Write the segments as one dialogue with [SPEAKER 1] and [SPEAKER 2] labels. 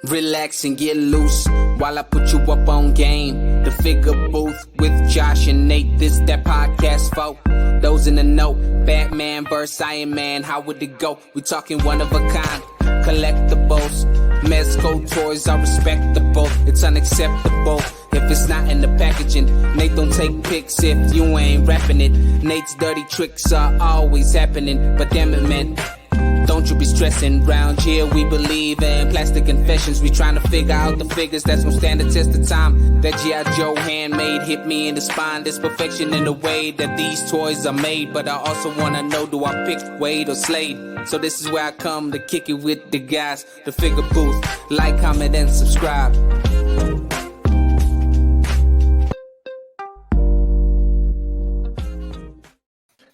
[SPEAKER 1] Relax and get loose while I put you up on game. The Figure Booth with Josh and Nate. This that podcast for those in the know. Batman vs. Iron Man, how would it go? We talking one of a kind, collectibles. Mezco toys are respectable. It's unacceptable if it's not in the packaging. Nate don't take pics if you ain't rapping it. Nate's dirty tricks are always happening, but damn it, man, don't you be stressing. Round here we believe in plastic confessions. We trying to figure out the figures that's gonna stand the test of time. That G.I. Joe handmade hit me in the spine. There's perfection in the way that these toys are made, but I also wanna know, do I pick Wade or Slade? So this is where I come to kick it with the guys. The Figure Booth. Like, comment, and subscribe.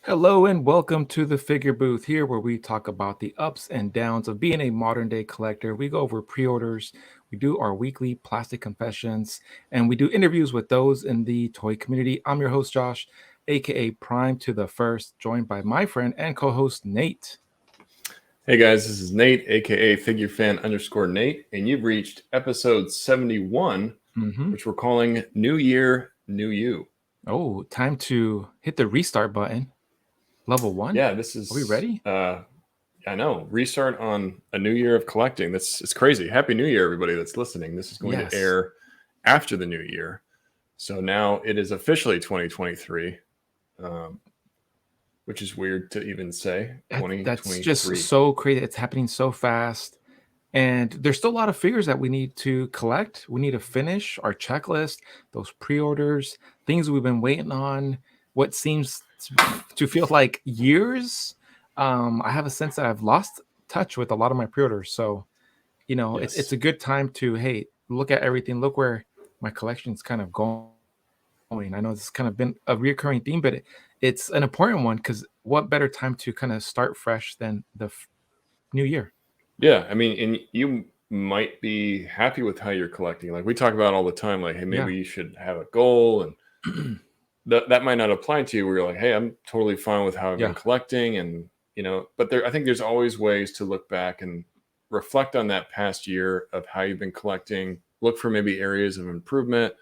[SPEAKER 2] Hello and welcome to the Figure Booth, here where we talk about the ups and downs of being a modern day collector. We go over pre-orders, we do our weekly plastic confessions, and we do interviews with those in the toy community. I'm your host Josh, aka Prime to the First, joined by my friend and co-host Nate.
[SPEAKER 3] Hey guys, this is Nate, aka FigureFan_Nate, and you've reached episode 71, which we're calling New Year, New You.
[SPEAKER 2] Oh, time to hit the restart button. Level 1?
[SPEAKER 3] Yeah, this is...
[SPEAKER 2] Are we ready?
[SPEAKER 3] I know. Restart on a new year of collecting. It's crazy. Happy New Year, everybody that's listening. This is going to air after the new year. So now it is officially 2023, which is weird to even say. 2023.
[SPEAKER 2] That's just so crazy. It's happening so fast. And there's still a lot of figures that we need to collect. We need to finish our checklist, those pre-orders, things we've been waiting on, what seems to feel like years. I have a sense that I've lost touch with a lot of my pre-orders. So, you know, it's a good time to, hey, look at everything. Look where my collection's kind of going. I know this has kind of been a recurring theme, but it's an important one because what better time to kind of start fresh than the new year?
[SPEAKER 3] Yeah, I mean, and you might be happy with how you're collecting. Like we talk about all the time, like, hey, maybe you should have a goal, and that might not apply to you where you're like, hey, I'm totally fine with how I've been collecting. And, you know, but I think there's always ways to look back and reflect on that past year of how you've been collecting, look for maybe areas of improvement.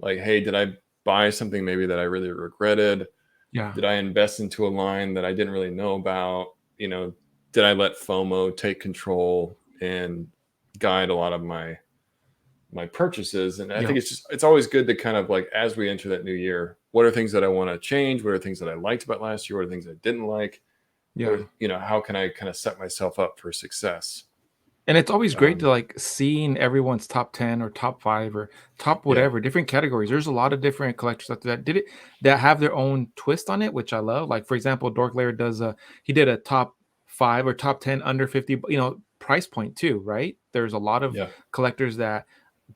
[SPEAKER 3] Like, hey, did I buy something maybe that I really regretted?
[SPEAKER 2] Yeah.
[SPEAKER 3] Did I invest into a line that I didn't really know about? You know, did I let FOMO take control and guide a lot of my purchases? And I think it's always good to kind of like, as we enter that new year, what are things that I want to change? What are things that I liked about last year? What are things I didn't like? Or, you know, how can I kind of set myself up for success?
[SPEAKER 2] And it's always great to like seeing everyone's top 10 or top 5 or top whatever, different categories. There's a lot of different collectors out there that did it, that have their own twist on it, which I love. Like, for example, Dork Lair he did a top 5 or top 10 under 50, you know, price point too, right? There's a lot of collectors that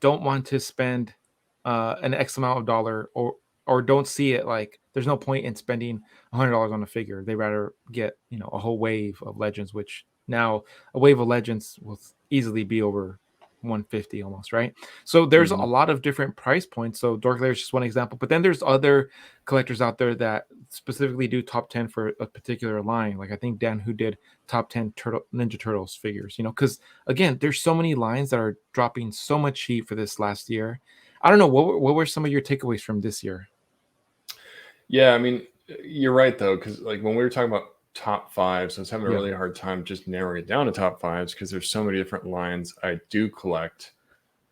[SPEAKER 2] don't want to spend an X amount of dollar or don't see it like there's no point in spending $100 on a figure. They rather get, you know, a whole wave of legends, which now a wave of legends will easily be over 150 almost, right? So there's a lot of different price points. So Dork Lair is just one example, but then there's other collectors out there that specifically do top 10 for a particular line. Like I think Dan, who did top 10 Ninja Turtles figures, you know, because again, there's so many lines that are dropping so much heat for this last year. I don't know, what were some of your takeaways from this year?
[SPEAKER 3] Yeah, I mean, you're right though, because like when we were talking about top 5s, I was having a really hard time just narrowing it down to top 5s because there's so many different lines I do collect,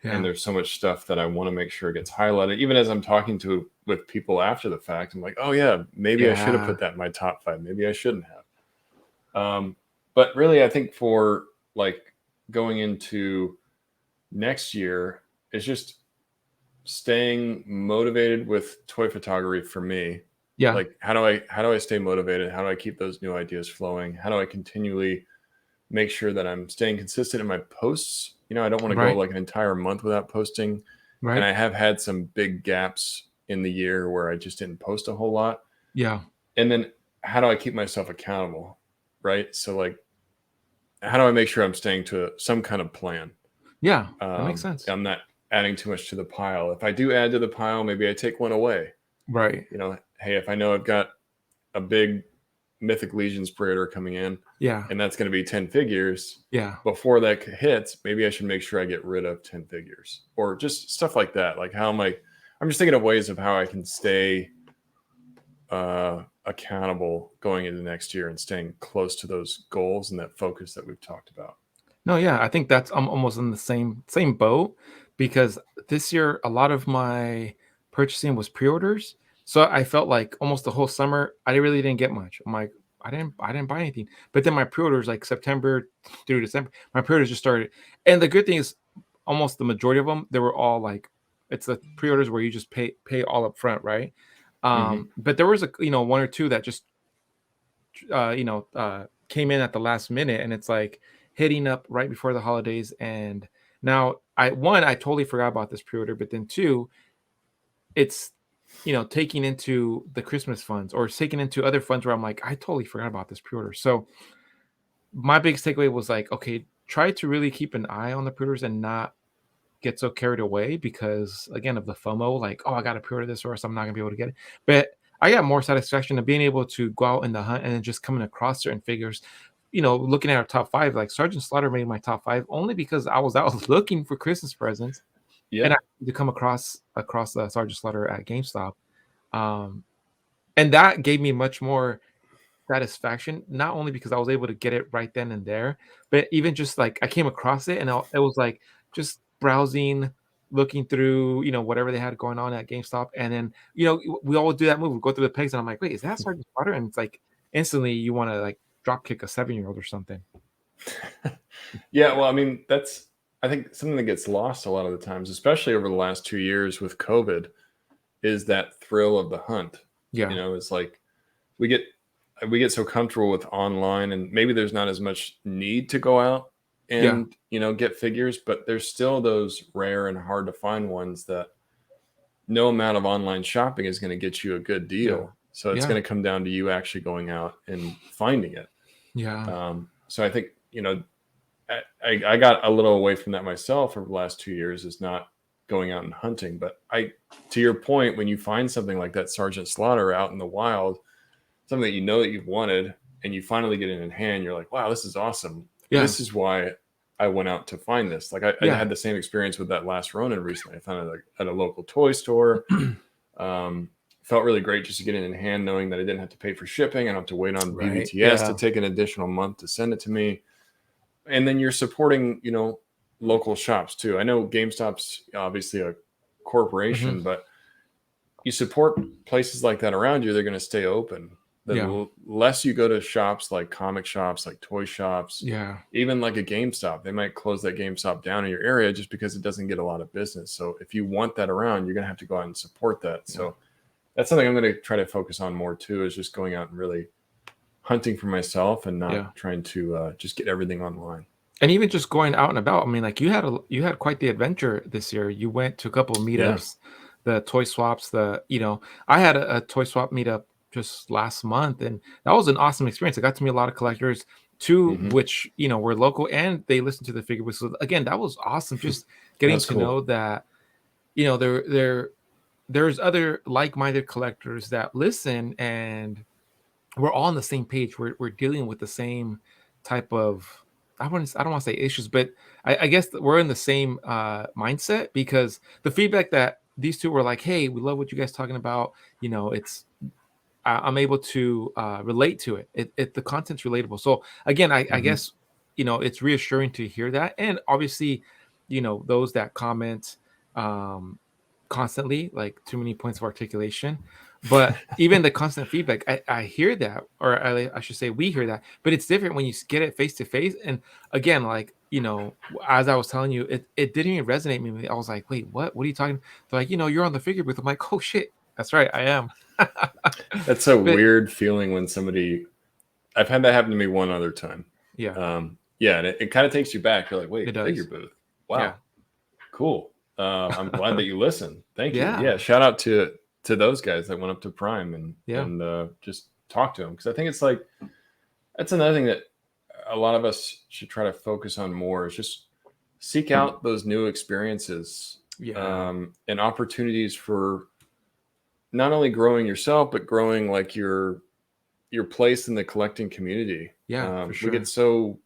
[SPEAKER 3] and there's so much stuff that I want to make sure gets highlighted. Even as I'm talking with people after the fact, I'm like, oh yeah, maybe I should have put that in my top 5. Maybe I shouldn't have. But really, I think for like going into next year, it's just staying motivated with toy photography for me. Like how do I stay motivated? How do I keep those new ideas flowing? How do I continually make sure that I'm staying consistent in my posts? You know, I don't want to go like an entire month without posting. And I have had some big gaps in the year where I just didn't post a whole lot. And then how do I keep myself accountable? Right? So like, how do I make sure I'm staying to some kind of plan?
[SPEAKER 2] That makes sense.
[SPEAKER 3] I'm not adding too much to the pile. If I do add to the pile, maybe I take one away. You know, hey, if I know I've got a big Mythic Legion's Praetor coming in,
[SPEAKER 2] Yeah.
[SPEAKER 3] and that's going to be 10 figures.
[SPEAKER 2] Yeah.
[SPEAKER 3] Before that hits, maybe I should make sure I get rid of 10 figures or just stuff like that. Like how am I'm just thinking of ways of how I can stay accountable going into next year and staying close to those goals and that focus that we've talked about.
[SPEAKER 2] No, yeah, I think that's I'm almost in the same boat because this year a lot of my purchasing was pre-orders. So I felt like almost the whole summer I really didn't get much. I'm like, I didn't buy anything. But then my pre-orders like September through December, my pre-orders just started. And the good thing is almost the majority of them, they were all like it's the pre-orders where you just pay all up front, right? But there was one or two that just came in at the last minute, and it's like hitting up right before the holidays. And now I totally forgot about this pre-order, but then two, it's taking into the Christmas funds or taking into other funds where I'm like, I totally forgot about this pre-order. So my biggest takeaway was like, okay, try to really keep an eye on the pre-orders and not get so carried away because again of the FOMO, like, oh, I got to pre-order this or else I'm not gonna be able to get it. But I got more satisfaction of being able to go out in the hunt and then just coming across certain figures. Looking at our top five, like Sergeant Slaughter made my top five only because I was out looking for Christmas presents, and I had to come across the Sergeant Slaughter at GameStop, and that gave me much more satisfaction. Not only because I was able to get it right then and there, but even just like I came across it and it was like just browsing, looking through, whatever they had going on at GameStop, and then we all do that move. We go through the pegs, and I'm like, wait, is that Sergeant Slaughter? And it's like instantly you want to like drop kick a 7-year-old or something.
[SPEAKER 3] Yeah, well, I mean, that's I think something that gets lost a lot of the times, especially over the last 2 years with COVID, is that thrill of the hunt.
[SPEAKER 2] Yeah.
[SPEAKER 3] It's like we get so comfortable with online, and maybe there's not as much need to go out and get figures, but there's still those rare and hard to find ones that no amount of online shopping is going to get you a good deal. So it's going to come down to you actually going out and finding it. So I think I got a little away from that myself over the last 2 years, is not going out and hunting. But to your point, when you find something like that Sergeant Slaughter out in the wild, something that that you've wanted, and you finally get it in hand, you're like, wow, this is awesome. Yeah. This is why I went out to find this. Like I had the same experience with that last Ronin recently. I found it at a local toy store. Felt really great just to get it in hand, knowing that I didn't have to pay for shipping. I don't have to wait on BBTS to take an additional month to send it to me. And then you're supporting, local shops too. I know GameStop's obviously a corporation, but you support places like that around you, they're going to stay open. The less you go to shops like comic shops, like toy shops, even like a GameStop, they might close that GameStop down in your area just because it doesn't get a lot of business. So if you want that around, you're going to have to go out and support that. So that's something I'm going to try to focus on more too, is just going out and really hunting for myself and not trying to just get everything online.
[SPEAKER 2] And even just going out and about. I mean, like you had quite the adventure this year. You went to a couple of meetups, the toy swaps, I had a toy swap meetup just last month, and that was an awesome experience. I got to meet a lot of collectors, two which were local, and they listened to the figure whistle. Again, that was awesome. Just getting to know that there's other like-minded collectors that listen, and we're all on the same page. We're dealing with the same type of I don't want to say issues, but I guess we're in the same mindset, because the feedback that these two were like, hey, we love what you guys talking about. It's I'm able to relate to it. The content's relatable. So again, I guess, it's reassuring to hear that. And obviously, those that comment constantly, like too many points of articulation, but even the constant feedback, I hear that, or I should say we hear that, but it's different when you get it face to face. And again, like, as I was telling you, it didn't even resonate with me. I was like, wait, what are you talking? They're like, you're on the figure booth. I'm like, oh shit, that's right, I am.
[SPEAKER 3] That's a weird feeling when I've had that happen to me one other time. And it kind of takes you back. You're like, wait, figure booth. Wow. Cool. I'm glad that you listened. Thank you. Yeah. Shout out to those guys that went up to Prime and just talk to them. Cause I think it's like, that's another thing that a lot of us should try to focus on more, is just seek out those new experiences and opportunities for not only growing yourself, but growing like your your place in the collecting community.
[SPEAKER 2] Yeah, for
[SPEAKER 3] We
[SPEAKER 2] sure.
[SPEAKER 3] get so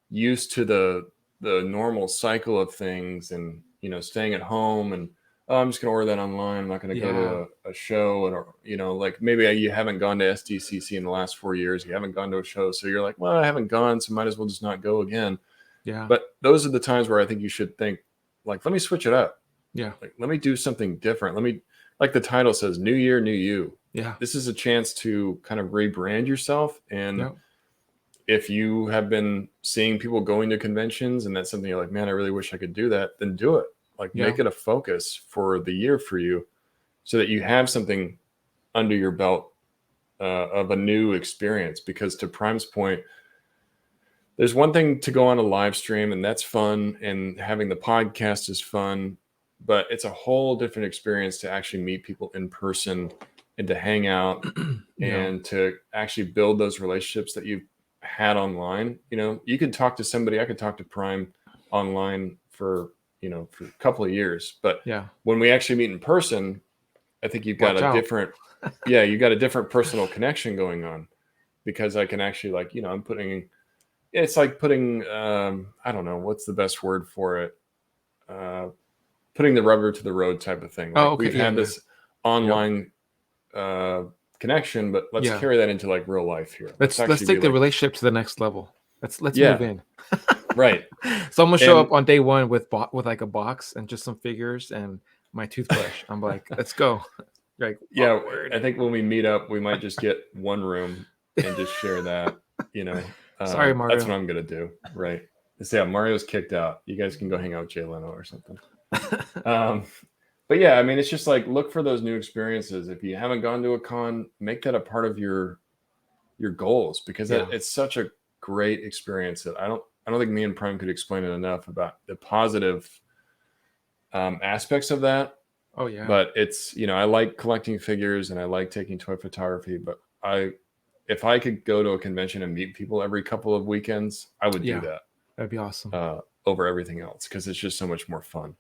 [SPEAKER 3] used to the normal cycle of things, and staying at home, and I'm just gonna order that online. I'm not gonna go
[SPEAKER 2] Yeah.
[SPEAKER 3] to a show, and like maybe you haven't gone to SDCC in the last 4 years. You haven't gone to a show, so you're like, well, I haven't gone, so might as well just not go again.
[SPEAKER 2] Yeah.
[SPEAKER 3] But those are the times where I think you should think, like, let me switch it up.
[SPEAKER 2] Yeah.
[SPEAKER 3] Like, let me do something different. Let me, like the title says, New Year, New You.
[SPEAKER 2] Yeah.
[SPEAKER 3] This is a chance to kind of rebrand yourself. And
[SPEAKER 2] Yep.
[SPEAKER 3] if you have been seeing people going to conventions and that's something you're like, man, I really wish I could do that, then do it. Like,
[SPEAKER 2] Yeah.
[SPEAKER 3] make it a focus for the year for you, so that you have something under your belt of a new experience. Because to Prime's point, there's one thing to go on a live stream, and that's fun, and having the podcast is fun, but it's a whole different experience to actually meet people in person and to hang out
[SPEAKER 2] Yeah.
[SPEAKER 3] and to actually build those relationships that you've had online. You could talk to somebody, I could talk to Prime online for a couple of years, but
[SPEAKER 2] Yeah.
[SPEAKER 3] when we actually meet in person, I think you've got
[SPEAKER 2] Watch
[SPEAKER 3] a
[SPEAKER 2] out.
[SPEAKER 3] different you got a different personal connection going on, because I can actually, like, I'm putting, it's like putting I don't know what's the best word for it, putting the rubber to the road type of thing. Like,
[SPEAKER 2] Oh, okay.
[SPEAKER 3] we've
[SPEAKER 2] Yeah.
[SPEAKER 3] had
[SPEAKER 2] Yeah.
[SPEAKER 3] this online connection, but let's
[SPEAKER 2] Yeah.
[SPEAKER 3] carry that into like real life here.
[SPEAKER 2] Let's
[SPEAKER 3] actually
[SPEAKER 2] take
[SPEAKER 3] be
[SPEAKER 2] the
[SPEAKER 3] like,
[SPEAKER 2] relationship to the next level. Let's
[SPEAKER 3] Yeah.
[SPEAKER 2] move in.
[SPEAKER 3] right.
[SPEAKER 2] So I'm gonna show
[SPEAKER 3] And-
[SPEAKER 2] up on day one with like a box and just some figures and my toothbrush. I'm like, let's go. Like,
[SPEAKER 3] Yeah,
[SPEAKER 2] awkward.
[SPEAKER 3] I think when we meet up, we might just get one room and just share that.
[SPEAKER 2] Sorry, Mario.
[SPEAKER 3] That's what I'm gonna do. Right. So yeah, Mario's kicked out. You guys can go hang out with Jay Leno or something. But yeah, I mean, it's just like, look for those new experiences. If you haven't gone to a con, make that a part of your goals, because
[SPEAKER 2] Yeah.
[SPEAKER 3] it's such a great experience that I don't think me and Prime could explain it enough about the positive aspects of that.
[SPEAKER 2] Oh yeah.
[SPEAKER 3] But it's, I like collecting figures and I like taking toy photography, but if I could go to a convention and meet people every couple of weekends, I would
[SPEAKER 2] Yeah.
[SPEAKER 3] do that
[SPEAKER 2] That'd be awesome.
[SPEAKER 3] over everything else, because it's just so much more fun.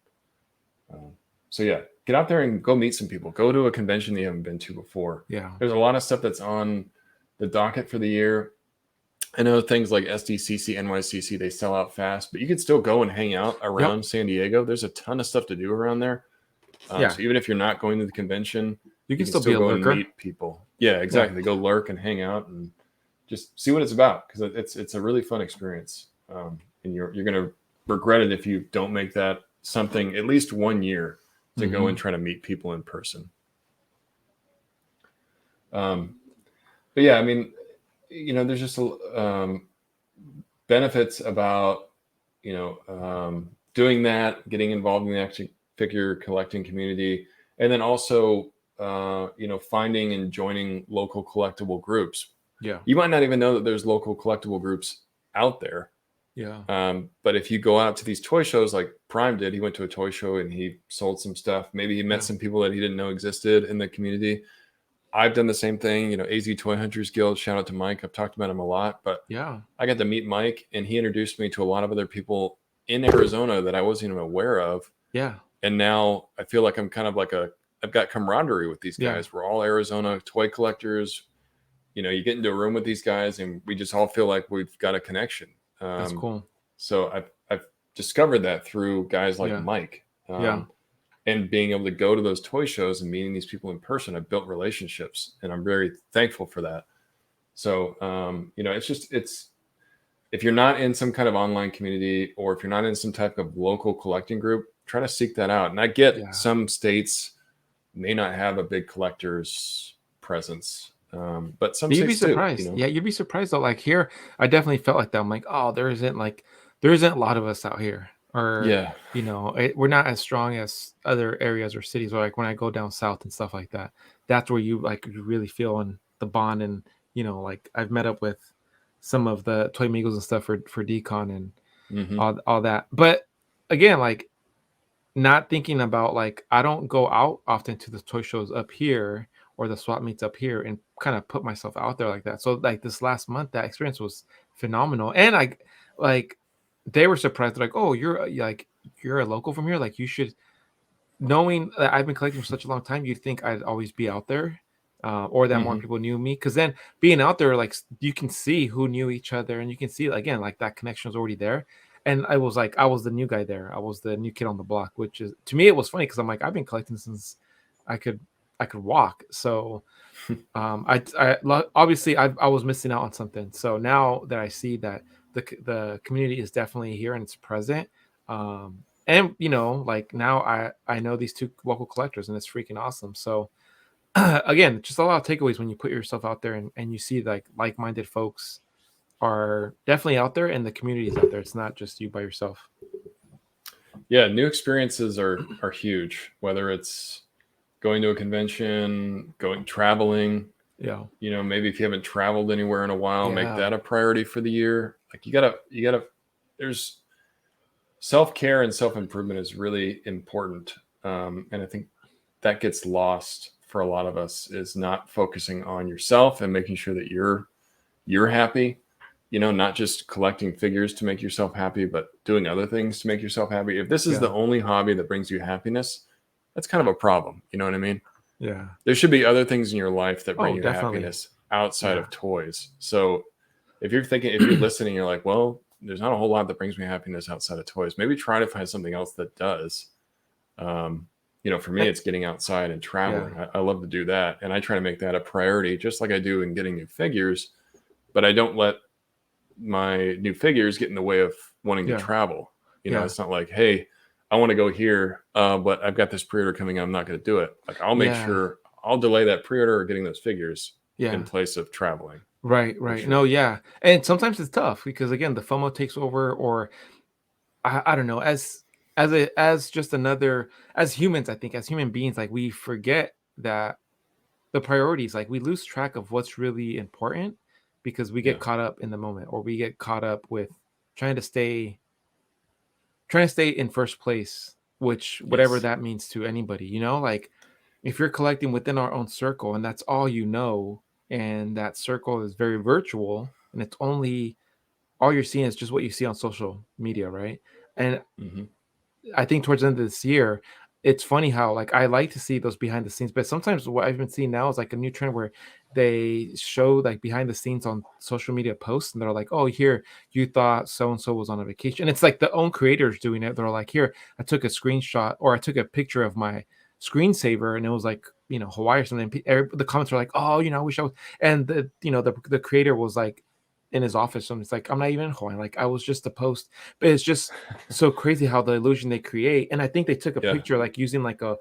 [SPEAKER 3] So yeah, get out there and go meet some people. Go to a convention that you haven't been to before.
[SPEAKER 2] Yeah.
[SPEAKER 3] There's a lot of stuff that's on the docket for the year. I know things like SDCC, NYCC, they sell out fast, but you can still go and hang out around San Diego. There's a ton of stuff to do around there.
[SPEAKER 2] Yeah.
[SPEAKER 3] So even if you're not going to the convention,
[SPEAKER 2] You can still be a
[SPEAKER 3] go
[SPEAKER 2] lurker.
[SPEAKER 3] and meet people. Yeah, exactly. Go lurk and hang out and just see what it's about, because it's a really fun experience. And you're going to regret it if you don't make that something at least 1 year to go and try to meet people in person. But yeah, I mean, there's just benefits about doing that, getting involved in the action figure collecting community, and then also finding and joining local collectible groups.
[SPEAKER 2] Yeah.
[SPEAKER 3] You might not even know that there's local collectible groups out there.
[SPEAKER 2] Yeah.
[SPEAKER 3] But if you go out to these toy shows like Prime did, he went to a toy show and he sold some stuff. Maybe he met some people that he didn't know existed in the community. I've done the same thing. AZ Toy Hunters Guild, shout out to Mike. I've talked about him a lot, but
[SPEAKER 2] Yeah.
[SPEAKER 3] I got to meet Mike and he introduced me to a lot of other people in Arizona that I wasn't even aware of.
[SPEAKER 2] Yeah.
[SPEAKER 3] And now I feel like I'm kind of like I've got camaraderie with these guys.
[SPEAKER 2] Yeah.
[SPEAKER 3] We're all Arizona toy collectors. You get into a room with these guys and we just all feel like we've got a connection.
[SPEAKER 2] That's cool.
[SPEAKER 3] So I've discovered that through guys like
[SPEAKER 2] Yeah.
[SPEAKER 3] Mike.
[SPEAKER 2] Yeah.
[SPEAKER 3] And being able to go to those toy shows and meeting these people in person, I've built relationships, and I'm very thankful for that. So, it's if you're not in some kind of online community, or if you're not in some type of local collecting group, try to seek that out. And I get some states may not have a big collector's presence, but some
[SPEAKER 2] You'd be
[SPEAKER 3] states
[SPEAKER 2] surprised.
[SPEAKER 3] do.
[SPEAKER 2] Yeah, you'd be surprised though. Like here, I definitely felt like that. I'm like, oh, there isn't a lot of us out here. Or we're not as strong as other areas or cities. Or like when I go down south and stuff like that, that's where you really feel the bond. And like I've met up with some of the Toy Migos and stuff for Decon and all that. But again, like not thinking about, like, I don't go out often to the toy shows up here or the swap meets up here and kind of put myself out there like that. So like this last month, that experience was phenomenal. And they were surprised, like, oh, you're a local from here, like you should, knowing that I've been collecting for such a long time, you'd think I'd always be out there. or that more
[SPEAKER 3] Hmm.
[SPEAKER 2] people knew me. Because then being out there, like you can see who knew each other, and you can see again like that connection was already there. And I was like, I was the new guy there. I was the new kid on the block, which is to me it was funny because I'm like I've been collecting since I could I could walk. So obviously I was missing out on something. So now that I see that the community is definitely here and it's present, and like now I know these two local collectors and it's freaking awesome. So again, just a lot of takeaways when you put yourself out there and you see like-minded folks are definitely out there and the community is out there. It's not just you by yourself.
[SPEAKER 3] Yeah, new experiences are huge. Whether it's going to a convention, going traveling,
[SPEAKER 2] Yeah.
[SPEAKER 3] maybe if you haven't traveled anywhere in a while, make
[SPEAKER 2] Yeah.
[SPEAKER 3] that a priority for the year. Like you gotta. There's self-care and self-improvement is really important, and I think that gets lost for a lot of us is not focusing on yourself and making sure that you're happy, not just collecting figures to make yourself happy, but doing other things to make yourself happy. If this is the
[SPEAKER 2] Yeah.
[SPEAKER 3] only hobby that brings you happiness, that's kind of a problem. You know what I mean?
[SPEAKER 2] Yeah.
[SPEAKER 3] There should be other things in your life that bring
[SPEAKER 2] Oh,
[SPEAKER 3] you
[SPEAKER 2] definitely.
[SPEAKER 3] happiness outside
[SPEAKER 2] Yeah.
[SPEAKER 3] of toys. So if you're listening, you're like, well, there's not a whole lot that brings me happiness outside of toys. Maybe try to find something else that does. Um, for me,
[SPEAKER 2] Eh,
[SPEAKER 3] it's getting outside and
[SPEAKER 2] Yeah.
[SPEAKER 3] traveling. I love to do that. And I try to make that a priority, just like I do in getting new figures, but I don't let my new figures get in the way of wanting to
[SPEAKER 2] Yeah.
[SPEAKER 3] travel.
[SPEAKER 2] Yeah.
[SPEAKER 3] It's not like, hey, I want to go here, but I've got this pre-order coming. I'm not going to do it. Like I'll make
[SPEAKER 2] Yeah.
[SPEAKER 3] sure I'll delay that pre-order or getting those figures in
[SPEAKER 2] Yeah.
[SPEAKER 3] place of traveling
[SPEAKER 2] Right.
[SPEAKER 3] for
[SPEAKER 2] Right. No.
[SPEAKER 3] sure.
[SPEAKER 2] Yeah. And sometimes it's tough because again, the FOMO takes over, or I don't know, as just another as humans, I think as human beings, like we forget that the priorities, like we lose track of what's really important because we get
[SPEAKER 3] Yeah.
[SPEAKER 2] caught up in the moment, or we get caught up with trying to stay trying to stay in first place, which whatever
[SPEAKER 3] Yes.
[SPEAKER 2] that means to anybody, like if you're collecting within our own circle and that's all and that circle is very virtual and it's only all you're seeing is just what you see on social media, right? And
[SPEAKER 3] Hmm.
[SPEAKER 2] I think towards the end of this year, it's funny how like I like to see those behind the scenes, but sometimes what I've been seeing now is like a new trend where they show like behind the scenes on social media posts and they're like, oh, here you thought so and so was on a vacation. And it's like the own creators doing it. They're like, here, I took a screenshot or I took a picture of my screensaver and it was like, Hawaii or something. The comments are like, oh, I wish I was, and the creator was like in his office and it's like, I'm not even in Hawaii. Like I was just a post, but it's just so crazy how the illusion they create. And I think they took a
[SPEAKER 3] Yeah.
[SPEAKER 2] picture like using like a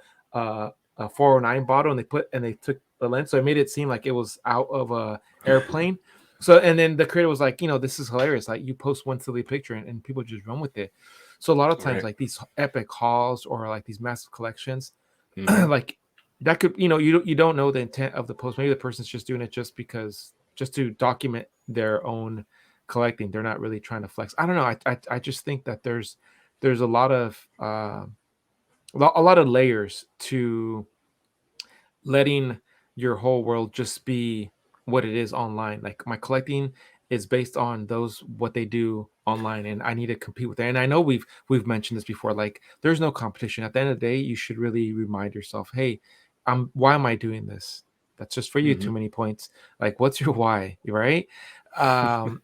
[SPEAKER 2] 409 bottle and they took the lens, so it made it seem like it was out of a airplane. So and then the creator was like, this is hilarious. Like you post one silly picture and people just run with it. So a lot of times
[SPEAKER 3] Right.
[SPEAKER 2] like these epic hauls or like these massive collections,
[SPEAKER 3] Hmm.
[SPEAKER 2] like that could you don't know the intent of the post. Maybe the person's just doing it just to document their own collecting. They're not really trying to flex. I don't know. I just think that there's a lot of a lot of layers to letting your whole world just be what it is online. Like my collecting is based on those what they do online, and I need to compete with that. And I know we've mentioned this before. Like there's no competition. At the end of the day, you should really remind yourself, hey, why am I doing this? That's just for you.
[SPEAKER 3] Hmm.
[SPEAKER 2] Too many points. Like what's your why? Right? Um,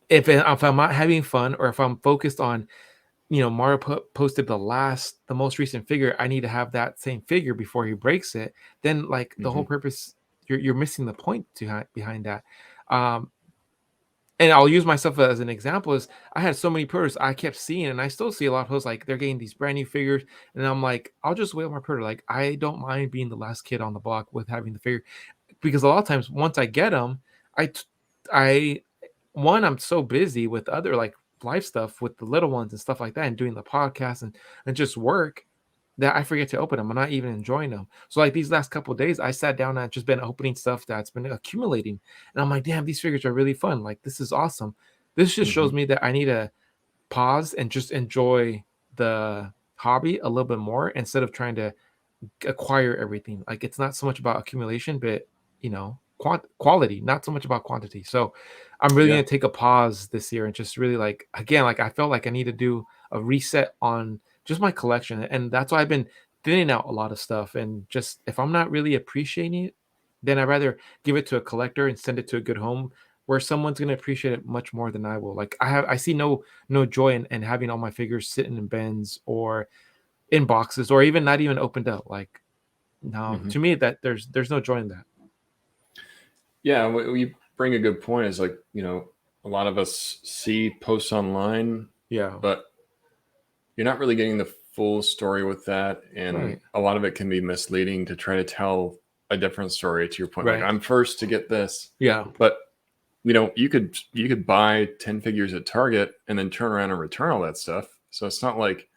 [SPEAKER 2] if I'm not having fun or if I'm focused on Mario posted the most recent figure. I need to have that same figure before he breaks it. Then, like the
[SPEAKER 3] Hmm.
[SPEAKER 2] whole purpose, you're missing the point behind that. Um, and I'll use myself as an example. Is I had so many pre I kept seeing, and I still see a lot of posts like they're getting these brand new figures, and I'm like, I'll just wait on my pre Like I don't mind being the last kid on the block with having the figure because a lot of times once I get them, I t- I one I'm so busy with other like life stuff with the little ones and stuff like that and doing the podcast and just work that I forget to open them. I'm not even enjoying them. So like these last couple of days, I sat down and I've just been opening stuff that's been accumulating, and I'm like, damn, these figures are really fun. Like this is awesome. This just shows
[SPEAKER 3] Hmm.
[SPEAKER 2] me that I need to pause and just enjoy the hobby a little bit more instead of trying to acquire everything. Like it's not so much about accumulation, but quality, not so much about quantity. So I'm really
[SPEAKER 3] Yeah.
[SPEAKER 2] gonna take a pause this year and just really like again, like I felt like I need to do a reset on just my collection. And that's why I've been thinning out a lot of stuff. And just if I'm not really appreciating it, then I'd rather give it to a collector and send it to a good home where someone's going to appreciate it much more than I will. Like I see no joy in having all my figures sitting in bins or in boxes or even not even opened up. Like, no, to me that there's no joy in that.
[SPEAKER 3] Yeah, what you bring a good point is like, a lot of us see posts online,
[SPEAKER 2] Yeah.
[SPEAKER 3] but you're not really getting the full story with that. And
[SPEAKER 2] Right.
[SPEAKER 3] a lot of it can be misleading to try to tell a different story, to your point.
[SPEAKER 2] Right.
[SPEAKER 3] Like, I'm first to get this.
[SPEAKER 2] Yeah.
[SPEAKER 3] But you could buy 10 figures at Target and then turn around and return all that stuff. So it's not like,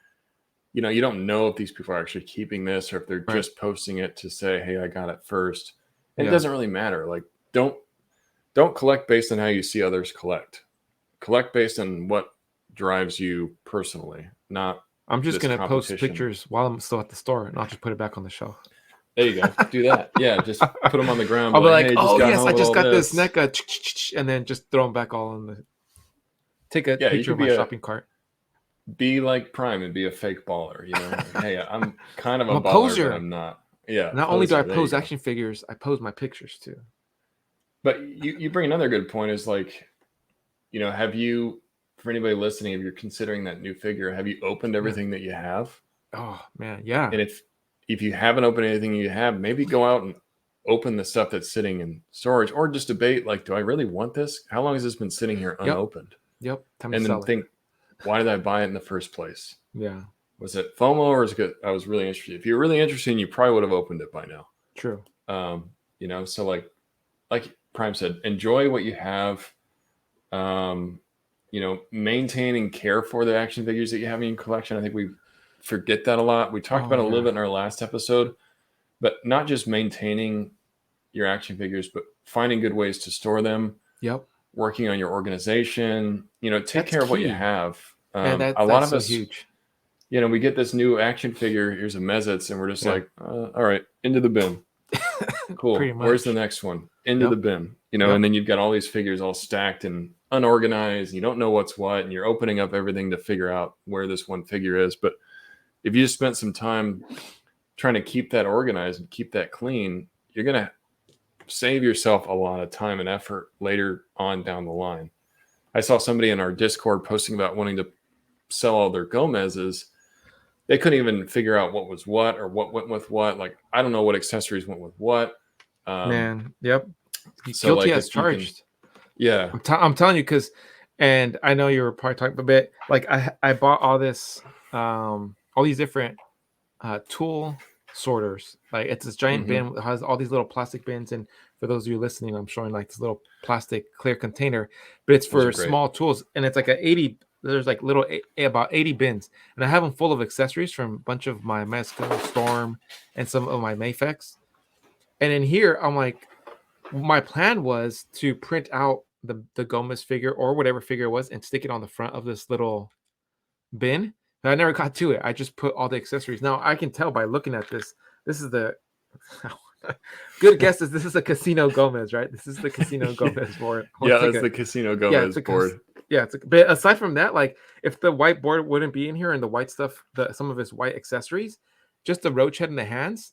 [SPEAKER 3] you don't know if these people are actually keeping this or if they're
[SPEAKER 2] Right.
[SPEAKER 3] just posting it to say, hey, I got it first. And
[SPEAKER 2] Yeah.
[SPEAKER 3] it doesn't really matter. Like, don't collect based on how you see others collect. Collect based on what drives you personally, not
[SPEAKER 2] I'm just
[SPEAKER 3] this
[SPEAKER 2] going to post
[SPEAKER 3] competition.
[SPEAKER 2] pictures while I'm still at the store and I'll just put it back on the shelf.
[SPEAKER 3] There you go. Do that. Yeah, just put them on the ground.
[SPEAKER 2] I'll be like,
[SPEAKER 3] hey,
[SPEAKER 2] oh yes, I just got
[SPEAKER 3] this
[SPEAKER 2] this NECA, and then just throw them back all in the. Take a picture of my shopping cart.
[SPEAKER 3] Be like Prime and be a fake baller. Hey, I'm kind of
[SPEAKER 2] I'm
[SPEAKER 3] a
[SPEAKER 2] a
[SPEAKER 3] baller,
[SPEAKER 2] poser.
[SPEAKER 3] but I'm not. Yeah.
[SPEAKER 2] Not only do I pose action figures, I pose my pictures too.
[SPEAKER 3] But you bring another good point is like, have you, for anybody listening, if you're considering that new figure, have you opened everything that you have?
[SPEAKER 2] Oh man, yeah.
[SPEAKER 3] And if you haven't opened anything you have, maybe go out and open the stuff that's sitting in storage, or just debate like, do I really want this? How long has this been sitting here unopened?
[SPEAKER 2] Yep.
[SPEAKER 3] And then think, why did I buy it in the first place?
[SPEAKER 2] Yeah.
[SPEAKER 3] Was it FOMO or is it good? I was really interested. If you're really interested, you probably would have opened it by now.
[SPEAKER 2] True.
[SPEAKER 3] So like Prime said, enjoy what you have. Maintain and care for the action figures that you have in your collection. I think we forget that a lot. We talked about it a little bit in our last episode, but not just maintaining your action figures, but finding good ways to store them.
[SPEAKER 2] Yep.
[SPEAKER 3] Working on your organization, take care of what you have.
[SPEAKER 2] And that's
[SPEAKER 3] a lot of us,
[SPEAKER 2] huge.
[SPEAKER 3] We get this new action figure. Here's a Mezits, and we're just like, all right, into the bin. Cool. Where's the next one? Into the bin. And then you've got all these figures all stacked and unorganized. And you don't know what's what, and you're opening up everything to figure out where this one figure is. But if you just spent some time trying to keep that organized and keep that clean, you're gonna save yourself a lot of time and effort later on down the line. I saw somebody in our Discord posting about wanting to sell all their Gomez's. They couldn't even figure out what was what or what went with what. Like, I don't know what accessories went with what.
[SPEAKER 2] Man, yep.
[SPEAKER 3] So
[SPEAKER 2] guilty as charged.
[SPEAKER 3] Yeah.
[SPEAKER 2] I'm telling you, and I know you were probably talking a bit. Like I bought all this, all these different tool sorters. Like it's this giant bin that has all these little plastic bins, and for those of you listening, I'm showing like this little plastic clear container, but it's for small tools, and it's like there's like about 80 bins, and I have them full of accessories from a bunch of my Mexican Storm and some of my Mayfex. And in here, I'm like, my plan was to print out the Gomez figure or whatever figure it was and stick it on the front of this little bin. But I never got to it. I just put all the accessories. Now I can tell by looking at this. This is the good guess. This is a Casino Gomez, right? This is the Casino Gomez board.
[SPEAKER 3] It's the Casino Gomez board.
[SPEAKER 2] But aside from that, like if the white board wouldn't be in here and the white stuff, some of his white accessories, just the roach head and the hands,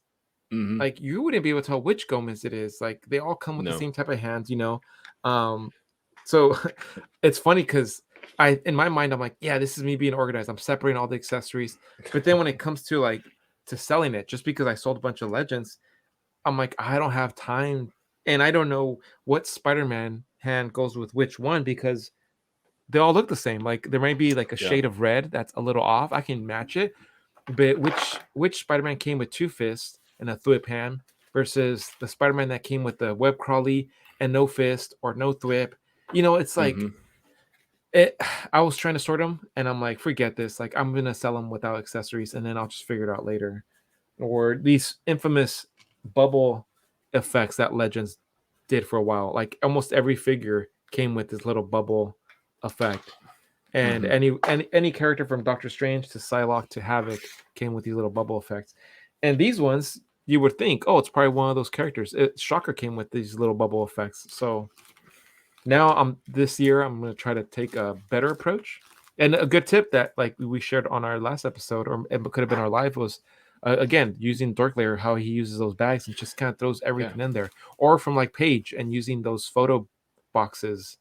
[SPEAKER 2] like you wouldn't be able to tell which Gomez it is. Like they all come with the same type of hands, So it's funny because in my mind, I'm like, yeah, this is me being organized. I'm separating all the accessories. But then when it comes to selling it, just because I sold a bunch of Legends, I'm like, I don't have time. And I don't know what Spider-Man hand goes with which one because they all look the same. Like there might be like a shade of red that's a little off. I can match it. But which Spider-Man came with two fists and a thwip hand versus the Spider-Man that came with the web crawly and no fist or no thwip? It's like I was trying to sort them and I'm like, forget this. Like I'm gonna sell them without accessories and then I'll just figure it out later. Or these infamous bubble effects that Legends did for a while. Like almost every figure came with this little bubble effect. And any character from Doctor Strange to Psylocke to Havoc came with these little bubble effects. And these ones, you would think, oh, it's probably one of those characters. Shocker came with these little bubble effects. So now this year I'm going to try to take a better approach. And a good tip that like we shared on our last episode, or it could have been our live, was again, using Dork Layer, how he uses those bags and just kind of throws everything in there, or from like Page and using those photo boxes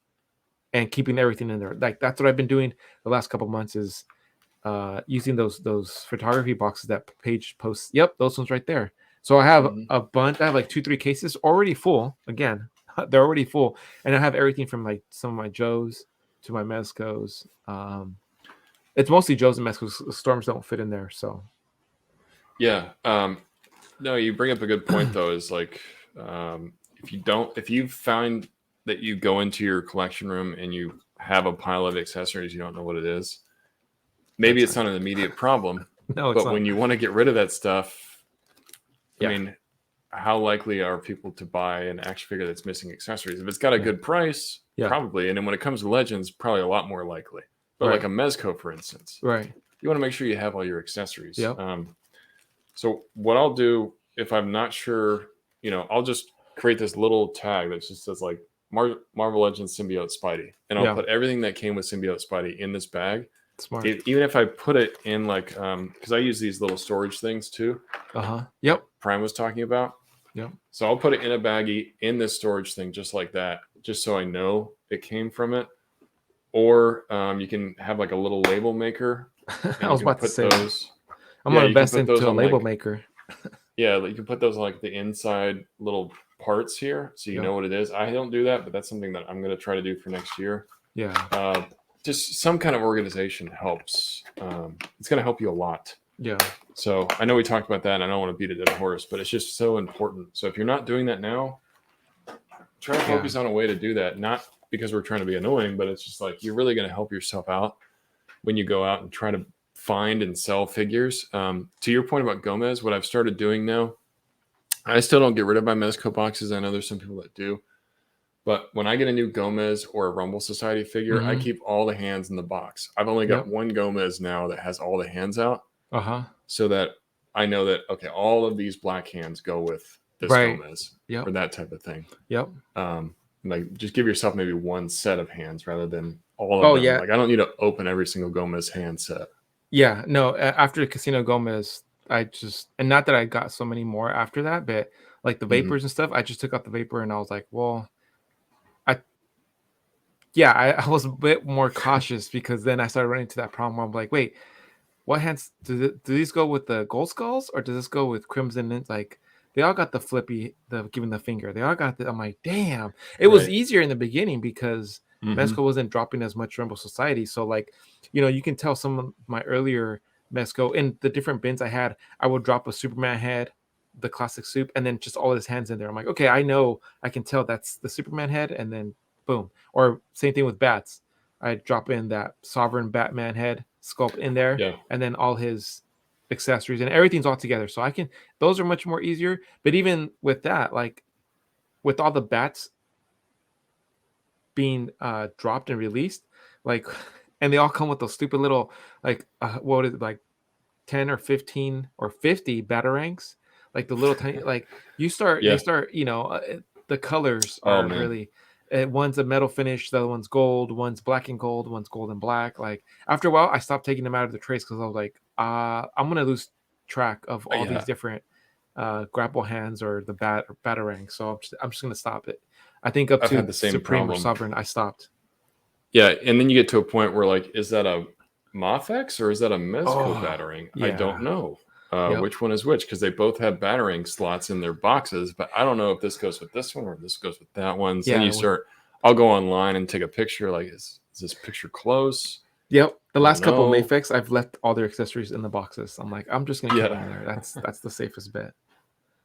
[SPEAKER 2] and keeping everything in there. Like that's what I've been doing the last couple months is using those photography boxes that Page posts. Yep, those ones right there. So I have a bunch. I have like 2-3 cases already full. Again, they're already full, and I have everything from like some of my Joes to my Mezcos. It's mostly Joes and Mezcos. Storms don't fit in there, so
[SPEAKER 3] Yeah. No, you bring up a good point though. Is like if you find that you go into your collection room and you have a pile of accessories, you don't know what it is. Maybe it's not an immediate problem.
[SPEAKER 2] No,
[SPEAKER 3] but when you want to get rid of that stuff, I mean, how likely are people to buy an action figure that's missing accessories? If it's got a good price, probably. And then when it comes to Legends, probably a lot more likely. But like a Mezco, for instance, you want to make sure you have all your accessories. So what I'll do if I'm not sure, I'll just create this little tag that just says like Marvel Legends Symbiote Spidey, and I'll put everything that came with Symbiote Spidey in this bag.
[SPEAKER 2] Smart.
[SPEAKER 3] Even if I put it in like, because I use these little storage things too.
[SPEAKER 2] Yep.
[SPEAKER 3] Prime was talking about.
[SPEAKER 2] Yep.
[SPEAKER 3] So I'll put it in a baggie in this storage thing, just like that, just so I know it came from it. Or you can have like a little label maker.
[SPEAKER 2] I was about to say
[SPEAKER 3] those.
[SPEAKER 2] I'm gonna invest into a label maker.
[SPEAKER 3] Yeah, you can put those on like the inside little parts here, so you know what it is. I don't do that, but that's something that I'm gonna try to do for next year.
[SPEAKER 2] Yeah.
[SPEAKER 3] Just some kind of organization helps. It's gonna help you a lot.
[SPEAKER 2] Yeah.
[SPEAKER 3] So I know we talked about that, and I don't want to beat a dead horse, but it's just so important. So if you're not doing that now, try to focus on a way to do that. Not because we're trying to be annoying, but it's just like you're really going to help yourself out when you go out and try to find and sell figures. To your point about Gomez, what I've started doing now, I still don't get rid of my Mezco boxes. I know there's some people that do. But when I get a new Gomez or a Rumble Society figure, I keep all the hands in the box. I've only got one Gomez now that has all the hands out. So that I know that, okay, all of these black hands go with this Gomez or that type of thing. Like just give yourself maybe one set of hands rather than all of them. Like I don't need to open every single Gomez hand set.
[SPEAKER 2] Yeah, no, after Casino Gomez, I just, and not that I got so many more after that, but like the vapors and stuff, I just took out the vapor and I was like, well, I was a bit more cautious because then I started running into that problem where I'm like, wait, what hands do these go with the gold skulls or does this go with crimson? And like they all got the flippy, the giving the finger. They all got the. I'm like, damn. It was easier in the beginning because Mezco wasn't dropping as much Rumble Society. So like, you can tell some of my earlier Mezco in the different bins I had. I would drop a Superman head, the classic soup, and then just all his hands in there. I'm like, okay, I know, I can tell that's the Superman head, and then boom. Or same thing with bats. I drop in that Sovereign Batman head sculpt in there, and then all his accessories and everything's all together. So those are much more easier. But even with that, like with all the bats being dropped and released, like, and they all come with those stupid little like what is it, like 10 or 15 or 50 batarangs, like the little tiny, like they start the colors are really. One's a metal finish, the other one's gold, one's black and gold, one's gold and black. Like after a while, I stopped taking them out of the trays because I was like, I'm gonna lose track of all these different grapple hands or the batarang. So I'm just gonna stop it. I think up to
[SPEAKER 3] the same
[SPEAKER 2] Supreme
[SPEAKER 3] problem.
[SPEAKER 2] or Sovereign, I stopped.
[SPEAKER 3] Yeah, and then you get to a point where like, is that a Mafex or is that a Mezco batarang? I don't know. Which one is which, because they both have batarang slots in their boxes, but I don't know if this goes with this one or this goes with that one. So then I'll go online and take a picture, like is this picture close?
[SPEAKER 2] The last couple of Mafex, I've left all their accessories in the boxes. I'm like, I'm just gonna keep them in there. That's the safest bet.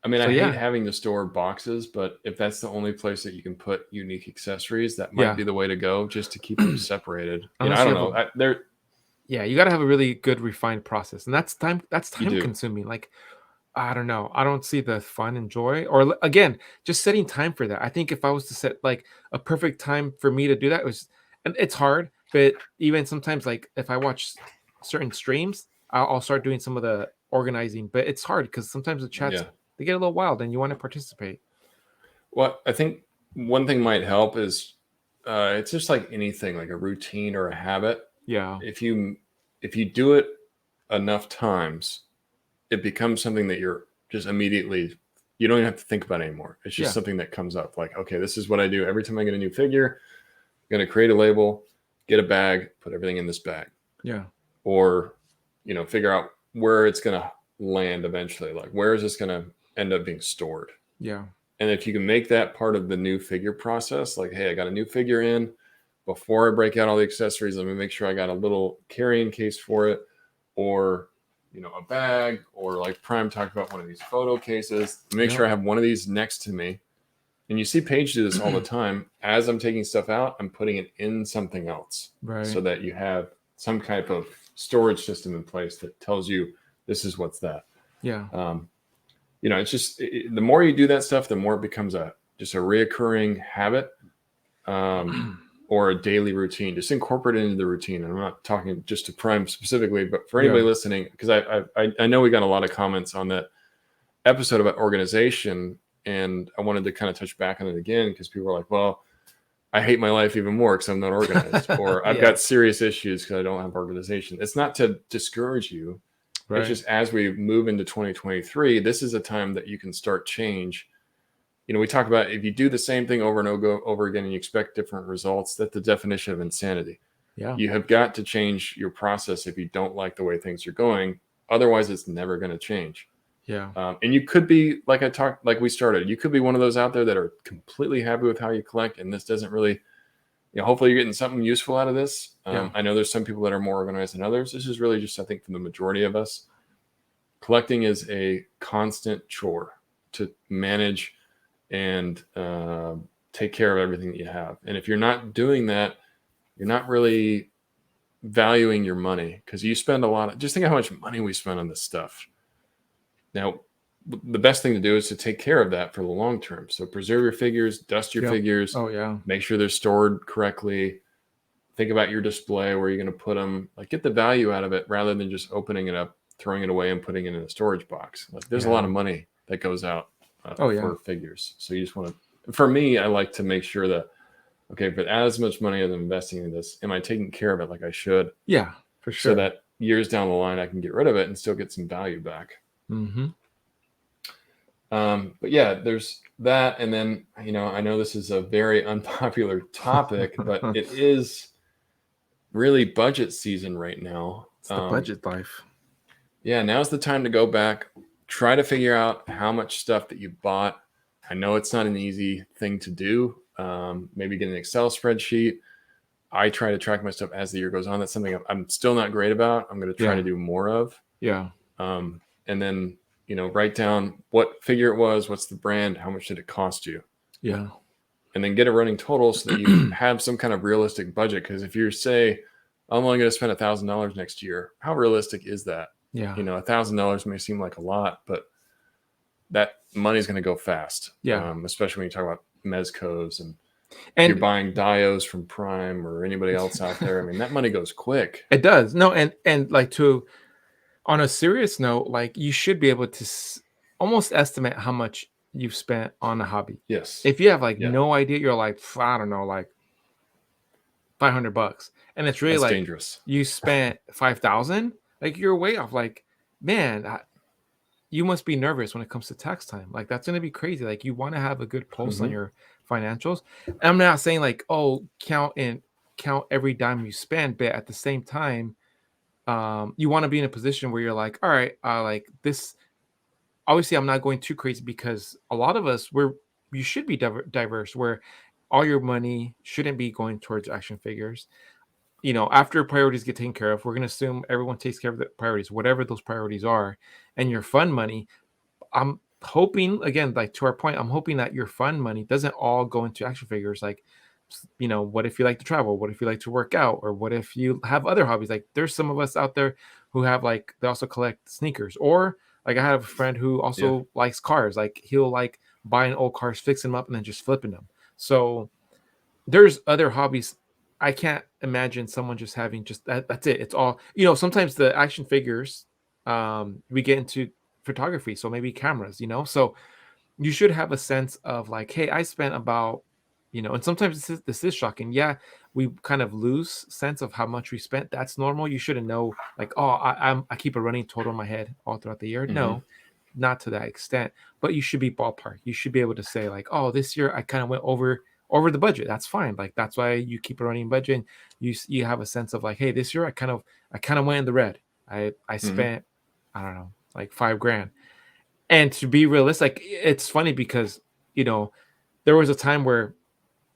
[SPEAKER 3] I mean, I hate having to store boxes, but if that's the only place that you can put unique accessories, that might be the way to go, just to keep them separated. I don't know.
[SPEAKER 2] You got to have a really good refined process, and that's time consuming. Like, I don't know, I don't see the fun and joy, or again, just setting time for that. I think if I was to set like a perfect time for me to do that, and it's hard, but even sometimes like if I watch certain streams, I'll start doing some of the organizing, but it's hard because sometimes the chats they get a little wild and you want to participate.
[SPEAKER 3] Well, I think one thing might help is it's just like anything, like a routine or a habit. If you do it enough times, it becomes something that you're just immediately, you don't even have to think about it anymore. It's just
[SPEAKER 2] Yeah.
[SPEAKER 3] something that comes up like, okay, this is what I do every time I get a new figure. I'm going to create a label, get a bag, put everything in this bag.
[SPEAKER 2] Yeah.
[SPEAKER 3] Or, figure out where it's going to land eventually. Like, where is this going to end up being stored?
[SPEAKER 2] Yeah.
[SPEAKER 3] And if you can make that part of the new figure process, like, hey, I got a new figure in, before I break out all the accessories, let me make sure I got a little carrying case for it, or a bag, or like Prime talked about, one of these photo cases. Make sure I have one of these next to me. And you see Paige do this all the time. As I'm taking stuff out, I'm putting it in something else,
[SPEAKER 2] Right.
[SPEAKER 3] so that you have some type of storage system in place that tells you this is what's that.
[SPEAKER 2] Yeah.
[SPEAKER 3] It's just the more you do that stuff, the more it becomes just a reoccurring habit, or a daily routine. Just incorporate it into the routine. And I'm not talking just to Prime specifically, but for anybody listening, because I know we got a lot of comments on that episode about organization, and I wanted to kind of touch back on it again, because people are like, well, I hate my life even more because I'm not organized, or I've got serious issues because I don't have organization. It's not to discourage you. Right. It's just, as we move into 2023, this is a time that you can start change. We talk about, if you do the same thing over and over again and you expect different results, that's the definition of insanity.
[SPEAKER 2] Yeah.
[SPEAKER 3] You have got to change your process if you don't like the way things are going. Otherwise, it's never going to change.
[SPEAKER 2] Yeah.
[SPEAKER 3] And you could be, like we started, you could be one of those out there that are completely happy with how you collect, and this doesn't really, hopefully you're getting something useful out of this. I know there's some people that are more organized than others. This is really just, I think, for the majority of us, collecting is a constant chore to manage and take care of everything that you have. And if you're not doing that, you're not really valuing your money, because you spend a lot of, just think of how much money we spend on this stuff. Now, the best thing to do is to take care of that for the long term. So preserve your figures, dust your figures.
[SPEAKER 2] Oh yeah.
[SPEAKER 3] Make sure they're stored correctly. Think about your display, where you're going to put them. Like, get the value out of it rather than just opening it up, throwing it away, and putting it in a storage box. Like, there's a lot of money that goes out for figures. So you just want to, for me, I like to make sure that, okay, but as much money as I'm investing in this, am I taking care of it like I should?
[SPEAKER 2] Yeah, for sure.
[SPEAKER 3] So that years down the line, I can get rid of it and still get some value back.
[SPEAKER 2] Mm-hmm.
[SPEAKER 3] But yeah, there's that. And then, I know this is a very unpopular topic, but it is really budget season right now.
[SPEAKER 2] It's the budget life.
[SPEAKER 3] Yeah, now's the time to go back, try to figure out how much stuff that you bought. I know it's not an easy thing to do. Maybe get an Excel spreadsheet. I try to track my stuff as the year goes on. That's something I'm still not great about. I'm going to try to do more of.
[SPEAKER 2] Yeah.
[SPEAKER 3] And then, write down what figure it was, what's the brand, how much did it cost you?
[SPEAKER 2] Yeah.
[SPEAKER 3] And then get a running total so that you have some kind of realistic budget. Because if you say, I'm only going to spend $1,000 next year, how realistic is that?
[SPEAKER 2] Yeah.
[SPEAKER 3] $1,000 may seem like a lot, but that money's going to go fast.
[SPEAKER 2] Yeah.
[SPEAKER 3] Especially when you talk about mezcos and you're buying dios from Prime or anybody else out there. I mean, that money goes quick.
[SPEAKER 2] It does. No, and like, on a serious note, like, you should be able to almost estimate how much you've spent on a hobby.
[SPEAKER 3] Yes.
[SPEAKER 2] If you have no idea, you're like, I don't know, like $500, and it's really
[SPEAKER 3] dangerous.
[SPEAKER 2] You spent 5,000. Like, you're way off. Like, man, you must be nervous when it comes to tax time. Like, that's gonna be crazy. Like, you want to have a good pulse on your financials. And I'm not saying like, count every dime you spend, but at the same time, you want to be in a position where you're like, all right, like this. Obviously, I'm not going too crazy, because a lot of us, you should be diverse, where all your money shouldn't be going towards action figures. After priorities get taken care of, we're going to assume everyone takes care of the priorities, whatever those priorities are. And your fun money, I'm hoping, again, like to our point, I'm hoping that your fun money doesn't all go into action figures. Like, what if you like to travel? What if you like to work out? Or what if you have other hobbies? Like, there's some of us out there who have, like, they also collect sneakers. Or like, I have a friend who also likes cars. Like, he'll like buying old cars, fixing them up, and then just flipping them. So there's other hobbies. I can't imagine someone just having just that's it. It's all, sometimes the action figures, we get into photography. So maybe cameras, so you should have a sense of like, hey, I spent about, And sometimes this is shocking. Yeah, we kind of lose sense of how much we spent. That's normal. You shouldn't know, like, oh, I keep a running total in my head all throughout the year.
[SPEAKER 3] Hmm.
[SPEAKER 2] No, not to that extent. But you should be ballpark. You should be able to say like, oh, this year I kind of went over the budget. That's fine. Like that's why you keep a running budget. And you have a sense of like, hey, this year I kind of went in the red. I
[SPEAKER 3] Hmm.
[SPEAKER 2] spent, I don't know, like $5,000. And to be realistic, it's funny because you know there was a time where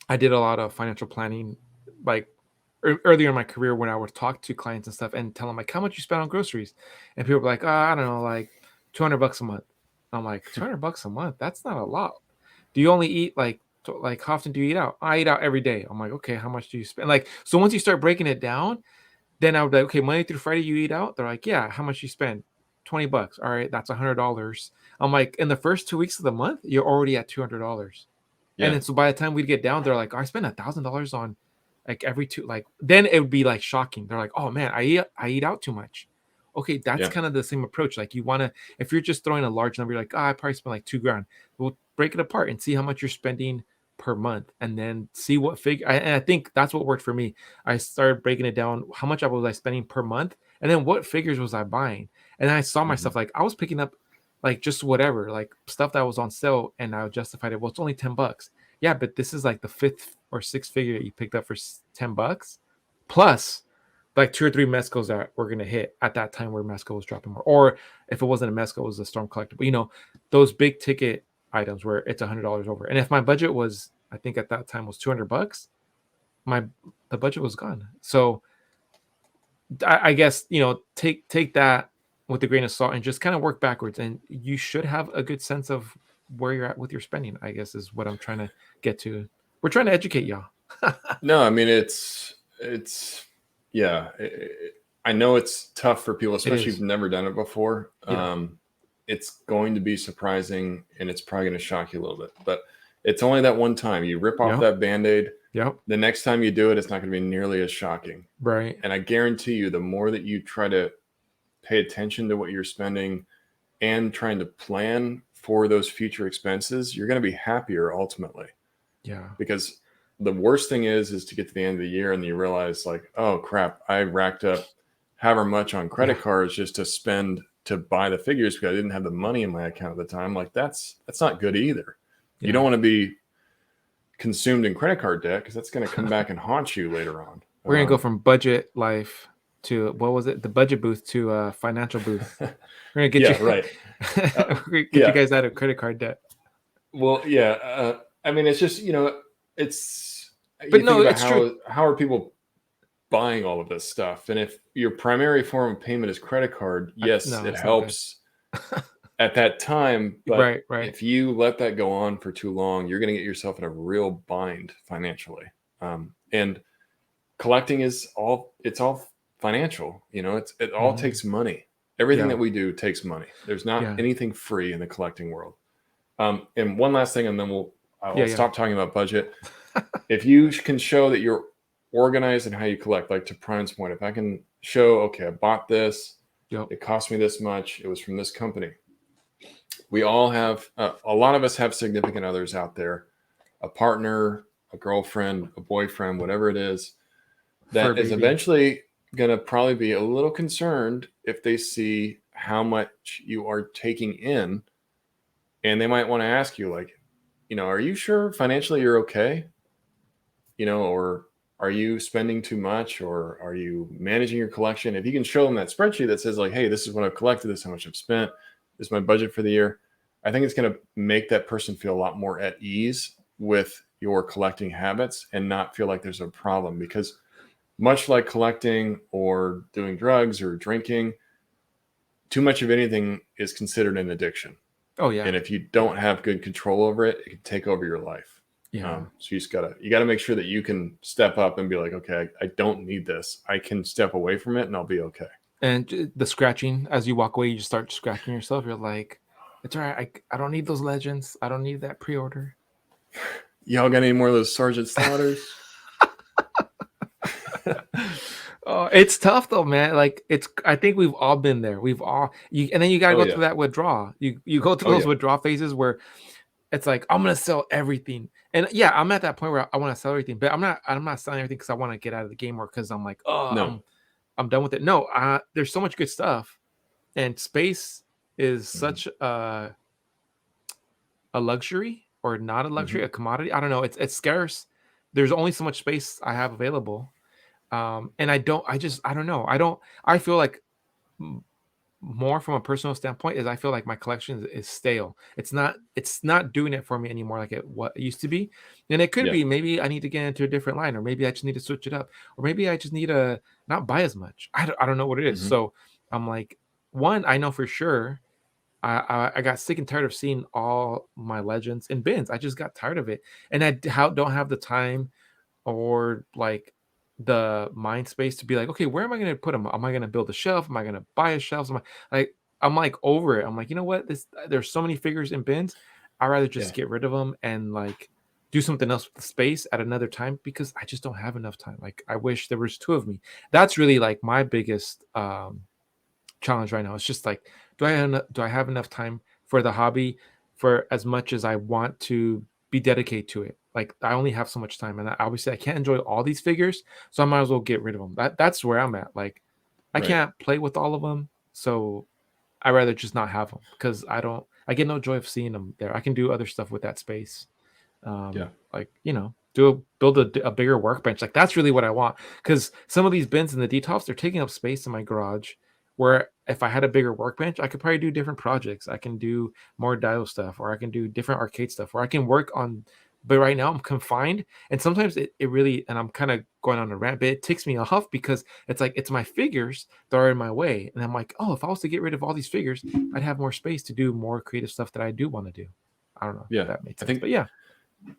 [SPEAKER 2] I did a lot of financial planning, like earlier in my career when I would talk to clients and stuff and tell them like how much you spend on groceries, and people were like, I don't know, like $200 a month. I'm like, $200 a month? That's not a lot. Do you only eat like how often do you eat out? I eat out every day. I'm like, okay, how much do you spend? Like, so once you start breaking it down, then I would be like, okay, Monday through Friday you eat out. They're like, yeah, how much you spend? $20. All right, that's $100. I'm like, in the first 2 weeks of the month, you're already at $200. And
[SPEAKER 3] Yeah.
[SPEAKER 2] then so by the time we'd get down, they're like, oh, I spend $1,000 on like every two, like then it would be like shocking. They're like, oh man, I eat out too much. Okay, that's
[SPEAKER 3] Yeah.
[SPEAKER 2] kind of the same approach. Like you want to, if you're just throwing a large number, you're like, I probably spent like $2,000. We'll break it apart and see how much you're spending per month, and then see what figure. And I think that's what worked for me. I started breaking it down. How much was I spending per month, and then what figures was I buying? And I saw
[SPEAKER 3] Hmm.
[SPEAKER 2] myself like I was picking up like just whatever, like stuff that was on sale, and I justified it. Well, it's only $10. Yeah, but this is like the fifth or sixth figure that you picked up for $10, plus like two or three mezcals that were gonna hit at that time where mezcal was dropping more, or if it wasn't a mezcal, it was a storm collectible. Those big ticket items where it's $100 over. And if my budget was, I think at that time was $200, my the budget was gone. So I guess take that with a grain of salt and just kind of work backwards, and you should have a good sense of where you're at with your spending. I guess is what I'm trying to get to. We're trying to educate y'all.
[SPEAKER 3] No, I mean yeah. I know it's tough for people,
[SPEAKER 2] It
[SPEAKER 3] especially if
[SPEAKER 2] is.
[SPEAKER 3] you've never done it before.
[SPEAKER 2] Yeah.
[SPEAKER 3] It's going to be surprising, and it's probably going to shock you a little bit. But it's only that one time. You rip off
[SPEAKER 2] Yep.
[SPEAKER 3] that Band-Aid.
[SPEAKER 2] Yep.
[SPEAKER 3] The next time you do it, it's not going to be nearly as shocking.
[SPEAKER 2] Right.
[SPEAKER 3] And I guarantee you, the more that you try to pay attention to what you're spending and trying to plan for those future expenses, you're going to be happier ultimately.
[SPEAKER 2] Yeah.
[SPEAKER 3] Because the worst thing is to get to the end of the year and you realize like, oh crap, I racked up however much on credit cards just to spend to buy the figures because I didn't have the money in my account at the time. Like that's not good either.
[SPEAKER 2] Yeah.
[SPEAKER 3] You don't want to be consumed in credit card debt because that's going to come back and haunt you later on.
[SPEAKER 2] We're gonna go from budget life to what was it? The budget booth to financial booth. We're gonna get
[SPEAKER 3] yeah,
[SPEAKER 2] you
[SPEAKER 3] right.
[SPEAKER 2] get
[SPEAKER 3] Yeah.
[SPEAKER 2] you guys out of credit card debt.
[SPEAKER 3] Well, yeah. I mean, it's just it's.
[SPEAKER 2] But
[SPEAKER 3] you
[SPEAKER 2] no,
[SPEAKER 3] think about
[SPEAKER 2] it's true.
[SPEAKER 3] how are people buying all of this stuff, and if your primary form of payment is credit card, yes,
[SPEAKER 2] No,
[SPEAKER 3] it
[SPEAKER 2] it's not
[SPEAKER 3] helps at that time. But
[SPEAKER 2] Right.
[SPEAKER 3] if you let that go on for too long, you're going to get yourself in a real bind financially. And collecting it's all financial. It all
[SPEAKER 2] Mhm.
[SPEAKER 3] takes money. Everything
[SPEAKER 2] Yeah.
[SPEAKER 3] that we do takes money. There's not
[SPEAKER 2] Yeah.
[SPEAKER 3] anything free in the collecting world. And one last thing, and then I'll
[SPEAKER 2] Yeah.
[SPEAKER 3] stop talking about budget. If you can show that you're organized in how you collect, like to Prime's point, if I can show, okay, I bought this,
[SPEAKER 2] Yep.
[SPEAKER 3] it cost me this much, it was from this company. We all have, a lot of us have significant others out there, a partner, a girlfriend, a boyfriend, whatever it is, that is
[SPEAKER 2] baby.
[SPEAKER 3] eventually going to probably be a little concerned if they see how much you are taking in. And they might want to ask you, like, are you sure financially you're okay? Or are you spending too much, or are you managing your collection? If you can show them that spreadsheet that says like, hey, this is what I've collected, this is how much I've spent, this is my budget for the year, I think it's going to make that person feel a lot more at ease with your collecting habits and not feel like there's a problem. Because much like collecting or doing drugs or drinking, too much of anything is considered an addiction.
[SPEAKER 2] Oh yeah.
[SPEAKER 3] And if you don't have good control over it, it can take over your life.
[SPEAKER 2] Yeah.
[SPEAKER 3] So you gotta make sure that you can step up and be like, okay, I don't need this. I can step away from it and I'll be okay.
[SPEAKER 2] And the scratching as you walk away, you just start scratching yourself. You're like, it's all right. I don't need those legends. I don't need that pre-order.
[SPEAKER 3] Y'all got any more of those Sergeant Slaughters?
[SPEAKER 2] Oh, it's tough though, man. Like I think we've all been there. And then you gotta go through that withdrawal. You go through those withdrawal phases where it's like I'm gonna sell everything. And yeah, I'm at that point where I want to sell everything, but I'm not selling everything because I want to get out of the game or because I'm like, oh,
[SPEAKER 3] No.
[SPEAKER 2] I'm done with it. No, there's so much good stuff, and space is such a luxury or not a luxury, a commodity. I don't know. It's scarce. There's only so much space I have available. And I don't know. I feel like more from a personal standpoint is I feel like my collection is stale. It's not doing it for me anymore like what it used to be. And it could
[SPEAKER 3] Yeah.
[SPEAKER 2] be maybe I need to get into a different line, or maybe I just need to switch it up, or maybe I just need to not buy as much. I don't know what it is. So I'm like, one, I know for sure I got sick and tired of seeing all my legends in bins. I just got tired of it, and don't have the time or like the mind space to be like, okay, where am I going to put them? Am I going to build a shelf? Am I going to buy a shelf? I'm like over it. I'm like, you know what? There's so many figures in bins. I'd rather just get rid of them and like do something else with the space at another time because I just don't have enough time. Like I wish there was two of me. That's really like my biggest challenge right now. It's just like, do I have enough time for the hobby for as much as I want to be dedicated to it? Like I only have so much time, and obviously I can't enjoy all these figures, so I might as well get rid of them. That's where I'm at. Like I
[SPEAKER 3] Right.
[SPEAKER 2] can't play with all of them, so I rather just not have them because I get no joy of seeing them there. I can do other stuff with that space. Like build a bigger workbench. Like that's really what I want, because some of these bins in the detops, they're taking up space in my garage, where if I had a bigger workbench I could probably do different projects. I can do more dial stuff, or I can do different arcade stuff, or I can work on. But right now I'm confined, and sometimes it really, and I'm kind of going on a rant, but it ticks me off because it's like it's my figures that are in my way, and I'm like, oh, if I was to get rid of all these figures, I'd have more space to do more creative stuff that I do want to do. I don't know if that made
[SPEAKER 3] I
[SPEAKER 2] sense,
[SPEAKER 3] think
[SPEAKER 2] but yeah.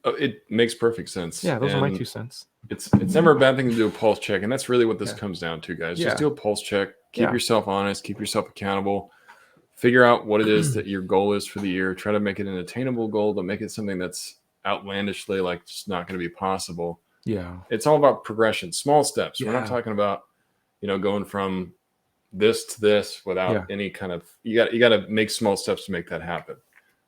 [SPEAKER 3] it makes perfect sense.
[SPEAKER 2] Yeah, those are my
[SPEAKER 3] And
[SPEAKER 2] 2 cents.
[SPEAKER 3] it's never a bad thing to do a pulse check, and that's really what this comes down to, guys. Just
[SPEAKER 2] Yeah.
[SPEAKER 3] do a pulse check. Keep
[SPEAKER 2] Yeah.
[SPEAKER 3] yourself honest. Keep yourself accountable. Figure out what it is that your goal is for the year. Try to make it an attainable goal. Don't make it something that's outlandishly like just not going to be possible.
[SPEAKER 2] Yeah.
[SPEAKER 3] It's all about progression, small steps. We're not
[SPEAKER 2] Yeah.
[SPEAKER 3] talking about going from this to this without any kind of you got to make small steps to make that happen.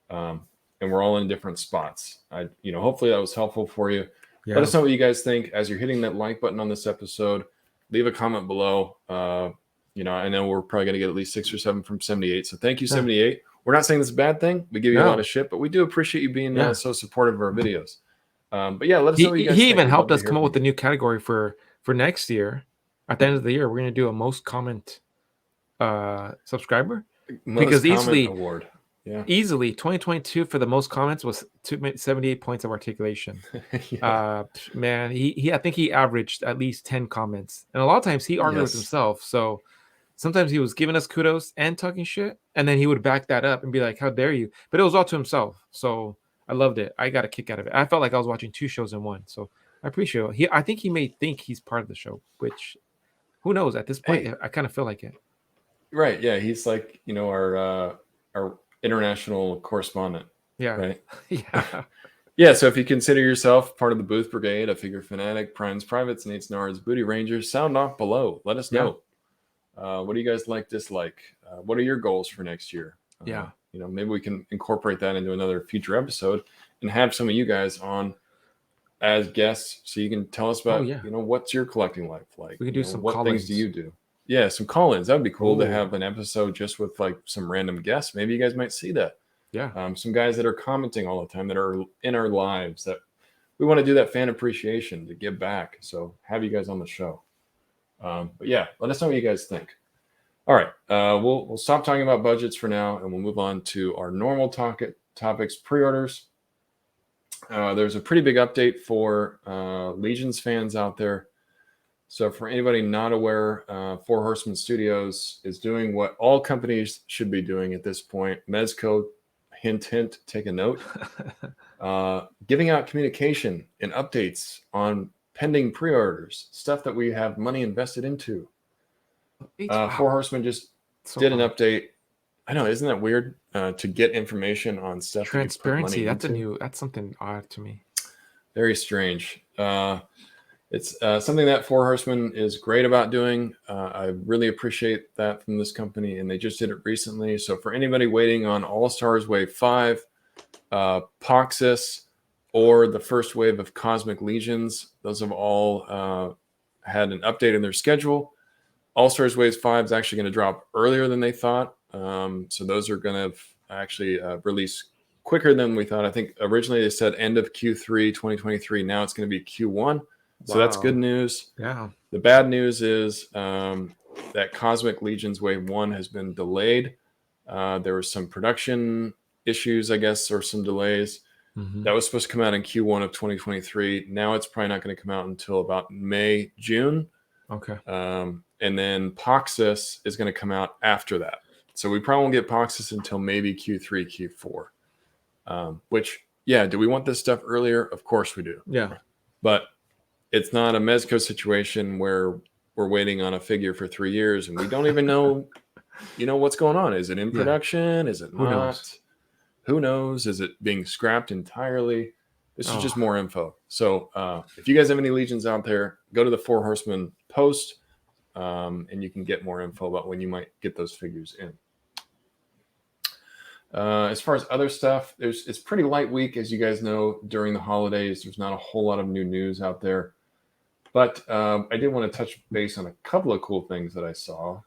[SPEAKER 3] And we're all in different spots. Hopefully that was helpful for you.
[SPEAKER 2] Yeah.
[SPEAKER 3] Let us know what you guys think as you're hitting that like button on this episode. Leave a comment below. I know we're probably going to get at least 6 or 7 from 78. So thank you, 78. We're not saying this is a bad thing. We give you a lot of shit, but we do appreciate you being so supportive of our videos. But yeah, let us know what you guys think.
[SPEAKER 2] He even
[SPEAKER 3] We'd
[SPEAKER 2] helped
[SPEAKER 3] love
[SPEAKER 2] us
[SPEAKER 3] to
[SPEAKER 2] come
[SPEAKER 3] hear
[SPEAKER 2] up with
[SPEAKER 3] from
[SPEAKER 2] a new category for next year. At the end of the year, we're going to do a most comment subscriber.
[SPEAKER 3] you. Most
[SPEAKER 2] Because
[SPEAKER 3] comment
[SPEAKER 2] easily
[SPEAKER 3] award. Yeah.
[SPEAKER 2] Easily 2022 for the most comments was 78 points of articulation. Man, he I think he averaged at least 10 comments, and a lot of times he argued with himself. So sometimes he was giving us kudos and talking shit, and then he would back that up and be like, how dare you? But it was all to himself. So I loved it. I got a kick out of it. I felt like I was watching 2 shows in one. So I appreciate it. I think he may think he's part of the show, which who knows at this point. I kind of feel like it.
[SPEAKER 3] Right. Yeah. He's like, our international correspondent.
[SPEAKER 2] Yeah.
[SPEAKER 3] Right.
[SPEAKER 2] Yeah.
[SPEAKER 3] Yeah. So if you consider yourself part of the Booth Brigade, a Figure Fanatic, Primes, Privates, Nates, Nards, Booty Rangers, sound off below. Let us know. What do you guys like, dislike? What are your goals for next year? Maybe we can incorporate that into another future episode and have some of you guys on as guests so you can tell us about, what's your collecting life like?
[SPEAKER 2] We can do some
[SPEAKER 3] what
[SPEAKER 2] call-ins.
[SPEAKER 3] things do you do? Yeah, some call-ins. That would be cool to have an episode just with like some random guests. Maybe you guys might see that.
[SPEAKER 2] Yeah.
[SPEAKER 3] Some guys that are commenting all the time that are in our lives that we want to do that fan appreciation to give back. So have you guys on the show. But yeah, let us know what you guys think. All right. We'll stop talking about budgets for now and we'll move on to our normal topics, pre-orders. There's a pretty big update for Legions fans out there. So for anybody not aware, Four Horsemen Studios is doing what all companies should be doing at this point. Mezco, hint, hint, take a note. Giving out communication and updates on pending pre-orders, stuff that we have money invested into. Four Horsemen just did an update. I know, isn't that weird? To get information on stuff.
[SPEAKER 2] Transparency. That's something odd to me.
[SPEAKER 3] Very strange. It's something that Four Horsemen is great about doing. I really appreciate that from this company, and they just did it recently. So for anybody waiting on All Stars Wave 5, Poxus, or the first wave of Cosmic Legions. Those have all had an update in their schedule. All-Stars Wave 5 is actually going to drop earlier than they thought. So those are going to actually release quicker than we thought. I think originally they said end of Q3 2023. Now it's going to be Q1. So that's good news.
[SPEAKER 2] Yeah.
[SPEAKER 3] The bad news is that Cosmic Legions Wave 1 has been delayed. There were some production issues, I guess, or some delays.
[SPEAKER 2] Mm-hmm.
[SPEAKER 3] That was supposed to come out in Q1 of 2023. Now it's probably not going to come out until about May, June.
[SPEAKER 2] Okay.
[SPEAKER 3] And then Poxus is going to come out after that. So we probably won't get Poxus until maybe Q3, Q4. Which, yeah, do we want this stuff earlier? Of course we do.
[SPEAKER 2] Yeah.
[SPEAKER 3] But it's not a Mezco situation where we're waiting on a figure for 3 years and we don't even know, what's going on. Is it in production? Is it not? Who knows? Is it being scrapped entirely? This is just more info. So if you guys have any Legions out there, go to the Four Horsemen post, and you can get more info about when you might get those figures in. As far as other stuff, it's pretty light week, as you guys know, during the holidays. There's not a whole lot of new news out there. But I did want to touch base on a couple of cool things that I saw.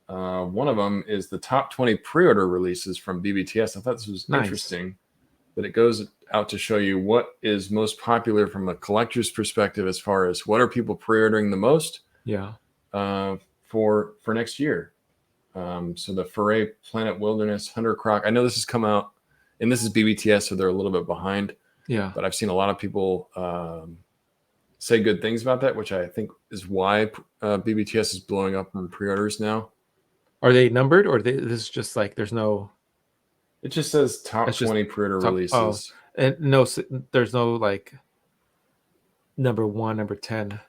[SPEAKER 3] One of them is the top 20 pre-order releases from BBTS. I thought this was interesting, that it goes out to show you what is most popular from a collector's perspective as far as what are people pre-ordering the most for next year. So the Foray Planet Wilderness, Hunter Croc, I know this has come out, and this is BBTS, so they're a little bit behind.
[SPEAKER 2] Yeah.
[SPEAKER 3] But I've seen a lot of people say good things about that, which I think is why BBTS is blowing up in pre-orders now.
[SPEAKER 2] Are they numbered, or this is just like there's no?
[SPEAKER 3] It just says top 20 pre-order releases.
[SPEAKER 2] And there's no like number 1, number 10.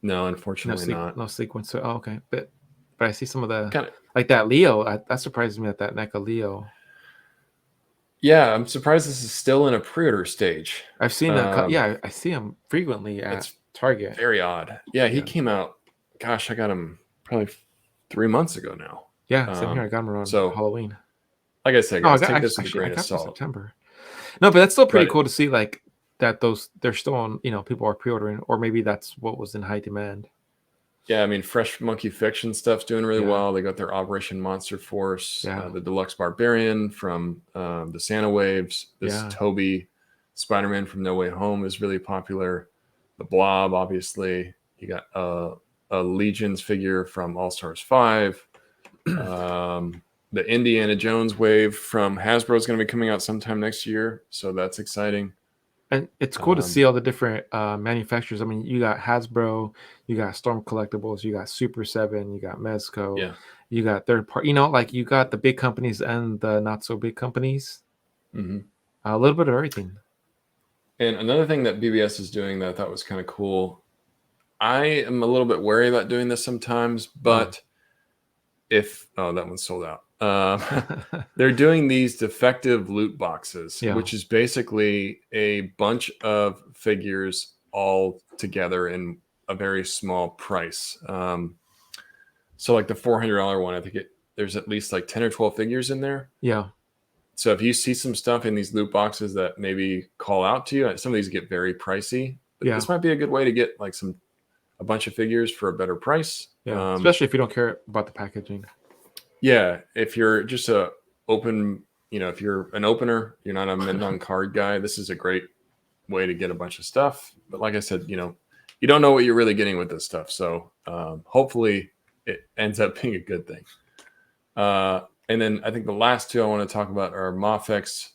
[SPEAKER 3] No, unfortunately not.
[SPEAKER 2] No sequence. Oh, okay. But I see some of the like that Leo. That surprises me that NECA Leo.
[SPEAKER 3] Yeah, I'm surprised this is still in a pre-order stage.
[SPEAKER 2] I've seen I see him frequently at Target.
[SPEAKER 3] Very odd. Yeah, he came out. Gosh, I got him probably 3 months ago now.
[SPEAKER 2] Yeah, same here. I got him around Halloween.
[SPEAKER 3] Like I said, guys, take this with a grain of salt.
[SPEAKER 2] September. No, but that's still pretty cool to see, like that. They're still on. People are pre-ordering, or maybe that's what was in high demand.
[SPEAKER 3] Yeah, I mean, Fresh Monkey Fiction stuff's doing really well. They got their Operation Monster Force, the Deluxe Barbarian from the Santa Waves. This Toby Spider-Man from No Way Home is really popular. The Blob, obviously. You got a Legions figure from All-Stars 5. The Indiana Jones wave from Hasbro is going to be coming out sometime next year, so that's exciting.
[SPEAKER 2] And it's cool to see all the different manufacturers. I mean, you got Hasbro, you got Storm Collectibles, you got Super 7, you got Mezco, you got third party. Like you got the big companies and the not so big companies. Mm-hmm. A little bit of everything.
[SPEAKER 3] And another thing that BBS is doing that I thought was kind of cool. I am a little bit wary about doing this sometimes, but that one's sold out. They're doing these defective loot boxes, which is basically a bunch of figures all together in a very small price. So like the $400 one, I think there's at least like 10 or 12 figures in there.
[SPEAKER 2] Yeah.
[SPEAKER 3] So if you see some stuff in these loot boxes that maybe call out to you, some of these get very pricey. But this might be a good way to get like a bunch of figures for a better price.
[SPEAKER 2] Yeah, especially if you don't care about the packaging.
[SPEAKER 3] Yeah, if you're just if you're an opener, you're not a Mendon card guy, this is a great way to get a bunch of stuff. But like I said, you don't know what you're really getting with this stuff. So hopefully it ends up being a good thing. And then I think the last two I want to talk about are Mafex,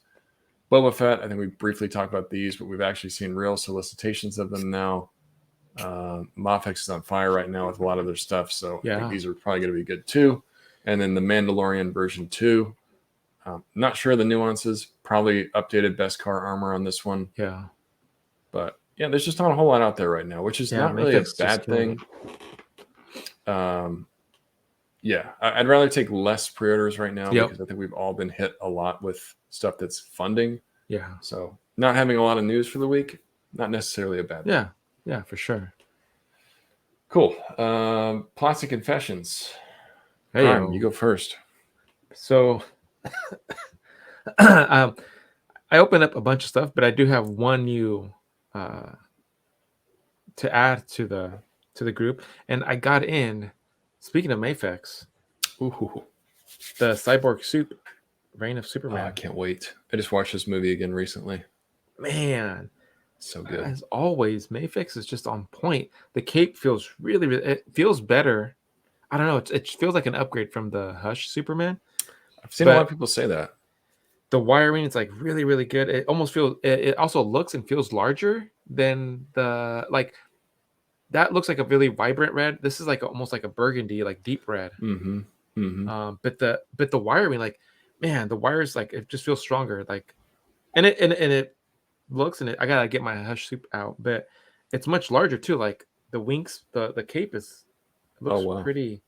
[SPEAKER 3] Boba Fett. I think we briefly talked about these, but we've actually seen real solicitations of them now. Mafex is on fire right now with a lot of their stuff. So I think these are probably going to be good too. And then the Mandalorian version 2. Not sure of the nuances. Probably updated Beskar armor on this one.
[SPEAKER 2] Yeah.
[SPEAKER 3] But yeah, there's just not a whole lot out there right now, which is not really a bad thing. I'd rather take less pre-orders right now because I think we've all been hit a lot with stuff that's funding.
[SPEAKER 2] Yeah.
[SPEAKER 3] So not having a lot of news for the week, not necessarily a bad thing.
[SPEAKER 2] Yeah. Yeah, for sure.
[SPEAKER 3] Cool. Plastic Confessions.
[SPEAKER 2] Hey,
[SPEAKER 3] you go first.
[SPEAKER 2] So I opened up a bunch of stuff, but I do have one new uh, to add to the group, and I got in. Speaking of Mafex,
[SPEAKER 3] Ooh,
[SPEAKER 2] the Cyborg Soup, Reign of
[SPEAKER 3] I
[SPEAKER 2] Superman.
[SPEAKER 3] can't wait. I just watched this movie again recently.
[SPEAKER 2] Man,
[SPEAKER 3] So good.
[SPEAKER 2] as always, Mafex is just on point. The cape feels really, it feels better. I don't know. It feels like an upgrade from the Hush Superman,
[SPEAKER 3] I've seen a lot of
[SPEAKER 2] but
[SPEAKER 3] people say that.
[SPEAKER 2] the wiring is like really, really good. It almost feels. It also looks and feels larger than the like. That looks like a really vibrant red. This is like almost like a burgundy, like deep red.
[SPEAKER 3] Mm-hmm. Mm-hmm.
[SPEAKER 2] But the wiring, like, man, the wires like it just feels stronger. Like, and it looks and it. I gotta get my Hush Soup out, but it's much larger too. Like the wings, the cape
[SPEAKER 3] Oh
[SPEAKER 2] looks
[SPEAKER 3] wow.
[SPEAKER 2] pretty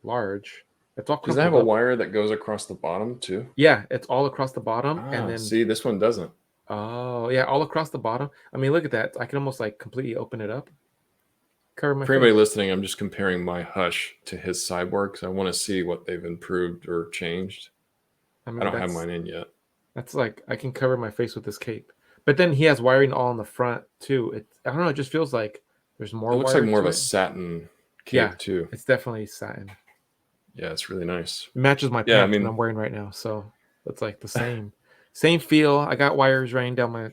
[SPEAKER 2] large. It's all
[SPEAKER 3] Does it have
[SPEAKER 2] crumpled
[SPEAKER 3] a
[SPEAKER 2] up.
[SPEAKER 3] wire that goes across the bottom too?
[SPEAKER 2] Yeah, it's all across the bottom, and
[SPEAKER 3] Ah,
[SPEAKER 2] then
[SPEAKER 3] see, this one doesn't.
[SPEAKER 2] oh yeah, all across the bottom. I mean, look at that. I can almost like completely open it up, cover my
[SPEAKER 3] For anybody
[SPEAKER 2] face.
[SPEAKER 3] listening, I'm just comparing my Hush to his Cyborg because I want to see what they've improved or changed.
[SPEAKER 2] I
[SPEAKER 3] I
[SPEAKER 2] mean,
[SPEAKER 3] don't have mine in yet.
[SPEAKER 2] that's like I can cover my face with this cape. But then he has wiring all in the front too. I don't know, it just feels like there's
[SPEAKER 3] It
[SPEAKER 2] more
[SPEAKER 3] looks like
[SPEAKER 2] wire
[SPEAKER 3] more of
[SPEAKER 2] to
[SPEAKER 3] a
[SPEAKER 2] it.
[SPEAKER 3] satin
[SPEAKER 2] Yeah,
[SPEAKER 3] cape too.
[SPEAKER 2] it's definitely satin.
[SPEAKER 3] Yeah, it's really nice.
[SPEAKER 2] It matches my
[SPEAKER 3] Yeah, I
[SPEAKER 2] pants that I'm
[SPEAKER 3] mean,
[SPEAKER 2] wearing right now, so it's like the same feel. I got wires running down my.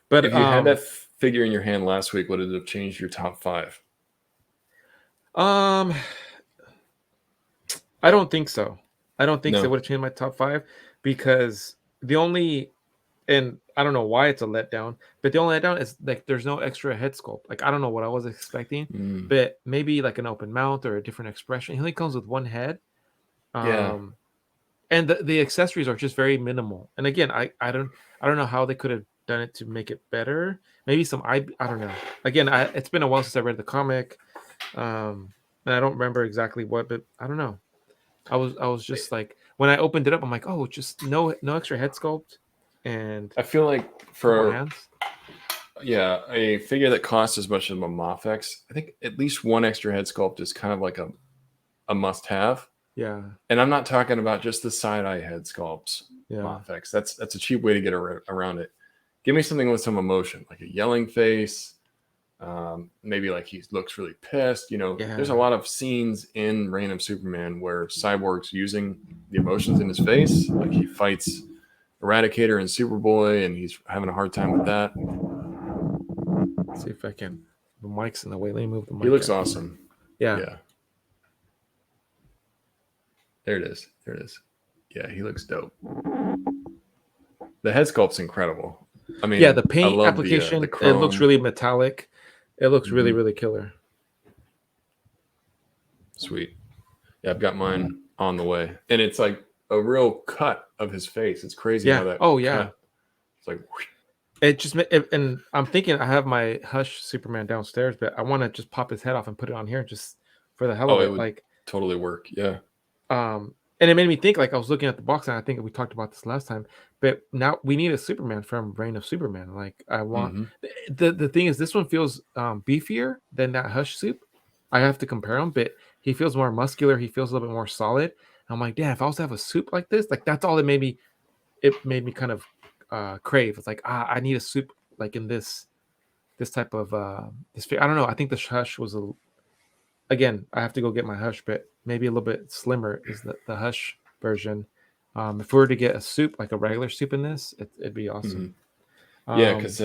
[SPEAKER 2] But
[SPEAKER 3] if you had that figure in your hand last week, would it have changed your top five?
[SPEAKER 2] um I don't think so. I don't think so. It
[SPEAKER 3] No.
[SPEAKER 2] would have changed my top five because the only and I don't know why it's a letdown, but the only letdown is like there's no extra head sculpt. Like I don't know what I was expecting,
[SPEAKER 3] Mm,
[SPEAKER 2] but maybe like an open mouth or a different expression. He only comes with one head.
[SPEAKER 3] yeah.
[SPEAKER 2] Um and the accessories are just very minimal. And again, I don't know how they could have done it to make it better. Maybe I don't know. Again, it's been a while since I read the comic. And I don't remember exactly what, but I don't know. I was just like when I opened it up, I'm like, oh, just no extra head sculpt and
[SPEAKER 3] I feel like
[SPEAKER 2] a couple
[SPEAKER 3] for
[SPEAKER 2] hands.
[SPEAKER 3] a figure that costs as much as a Mafex, I think at least one extra head sculpt is kind of like a must have.
[SPEAKER 2] Yeah,
[SPEAKER 3] And I'm not talking about just the side eye head sculpts,
[SPEAKER 2] yeah,
[SPEAKER 3] Mafex. That's a cheap way to get around it. Give me something with some emotion, like a yelling face. Maybe like he looks really pissed. There's a
[SPEAKER 2] yeah.
[SPEAKER 3] lot of scenes in Reign of Superman where Cyborg's using the emotions in his face. Like he fights Eradicator and Superboy, and he's having a hard time with that.
[SPEAKER 2] Let's see if I can. The mic's in the way. Let me move the mic.
[SPEAKER 3] He looks
[SPEAKER 2] out.
[SPEAKER 3] awesome.
[SPEAKER 2] Yeah,
[SPEAKER 3] Yeah. There it is. There it is. Yeah, he looks dope. The head sculpt's incredible. I mean,
[SPEAKER 2] yeah. The
[SPEAKER 3] I
[SPEAKER 2] paint
[SPEAKER 3] love the
[SPEAKER 2] application, it looks
[SPEAKER 3] chrome.
[SPEAKER 2] really metallic. It looks really,
[SPEAKER 3] Mhm.
[SPEAKER 2] really killer.
[SPEAKER 3] Sweet. Yeah, I've got mine on the way, and it's like a real cut of his face. It's crazy how
[SPEAKER 2] Yeah.
[SPEAKER 3] that
[SPEAKER 2] Oh yeah.
[SPEAKER 3] cut. It's like, whoosh.
[SPEAKER 2] And I'm thinking I have my Hush Superman downstairs, but I want to just pop his head off and put it on here just for the hell
[SPEAKER 3] Oh,
[SPEAKER 2] of
[SPEAKER 3] it
[SPEAKER 2] it.
[SPEAKER 3] would
[SPEAKER 2] Like,
[SPEAKER 3] totally work. Yeah.
[SPEAKER 2] and it made me think. Like I was looking at the box, and I think we talked about this last time. But now we need a Superman from Reign of Superman. Like I want
[SPEAKER 3] Mm-hmm.
[SPEAKER 2] the thing is, this one feels beefier than that Hush Soup. I have to compare them, but he feels more muscular. He feels a little bit more solid. And I'm like, damn, if I was to have a soup like this, like that's all it made me kind of crave. It's like I need a soup like in this type of I don't know. I think the Hush was again. I have to go get my Hush, but maybe a little bit slimmer is the Hush version. If we were to get a soup like a regular soup in this, it'd be
[SPEAKER 3] Mm-hmm.
[SPEAKER 2] awesome.
[SPEAKER 3] Yeah, because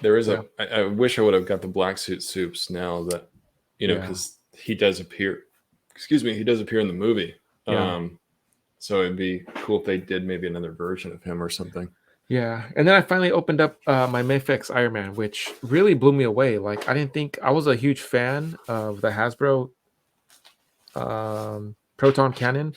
[SPEAKER 3] there is
[SPEAKER 2] Yeah,
[SPEAKER 3] I wish I would have got the black suit soups now that
[SPEAKER 2] yeah,
[SPEAKER 3] because he does appear. Excuse me, he does appear in the movie.
[SPEAKER 2] yeah.
[SPEAKER 3] So it'd be cool if they did maybe another version of him or something.
[SPEAKER 2] Yeah, and then I finally opened up my Mafex Iron Man, which really blew me away. Like I didn't think I was a huge fan of the Hasbro Proton Cannon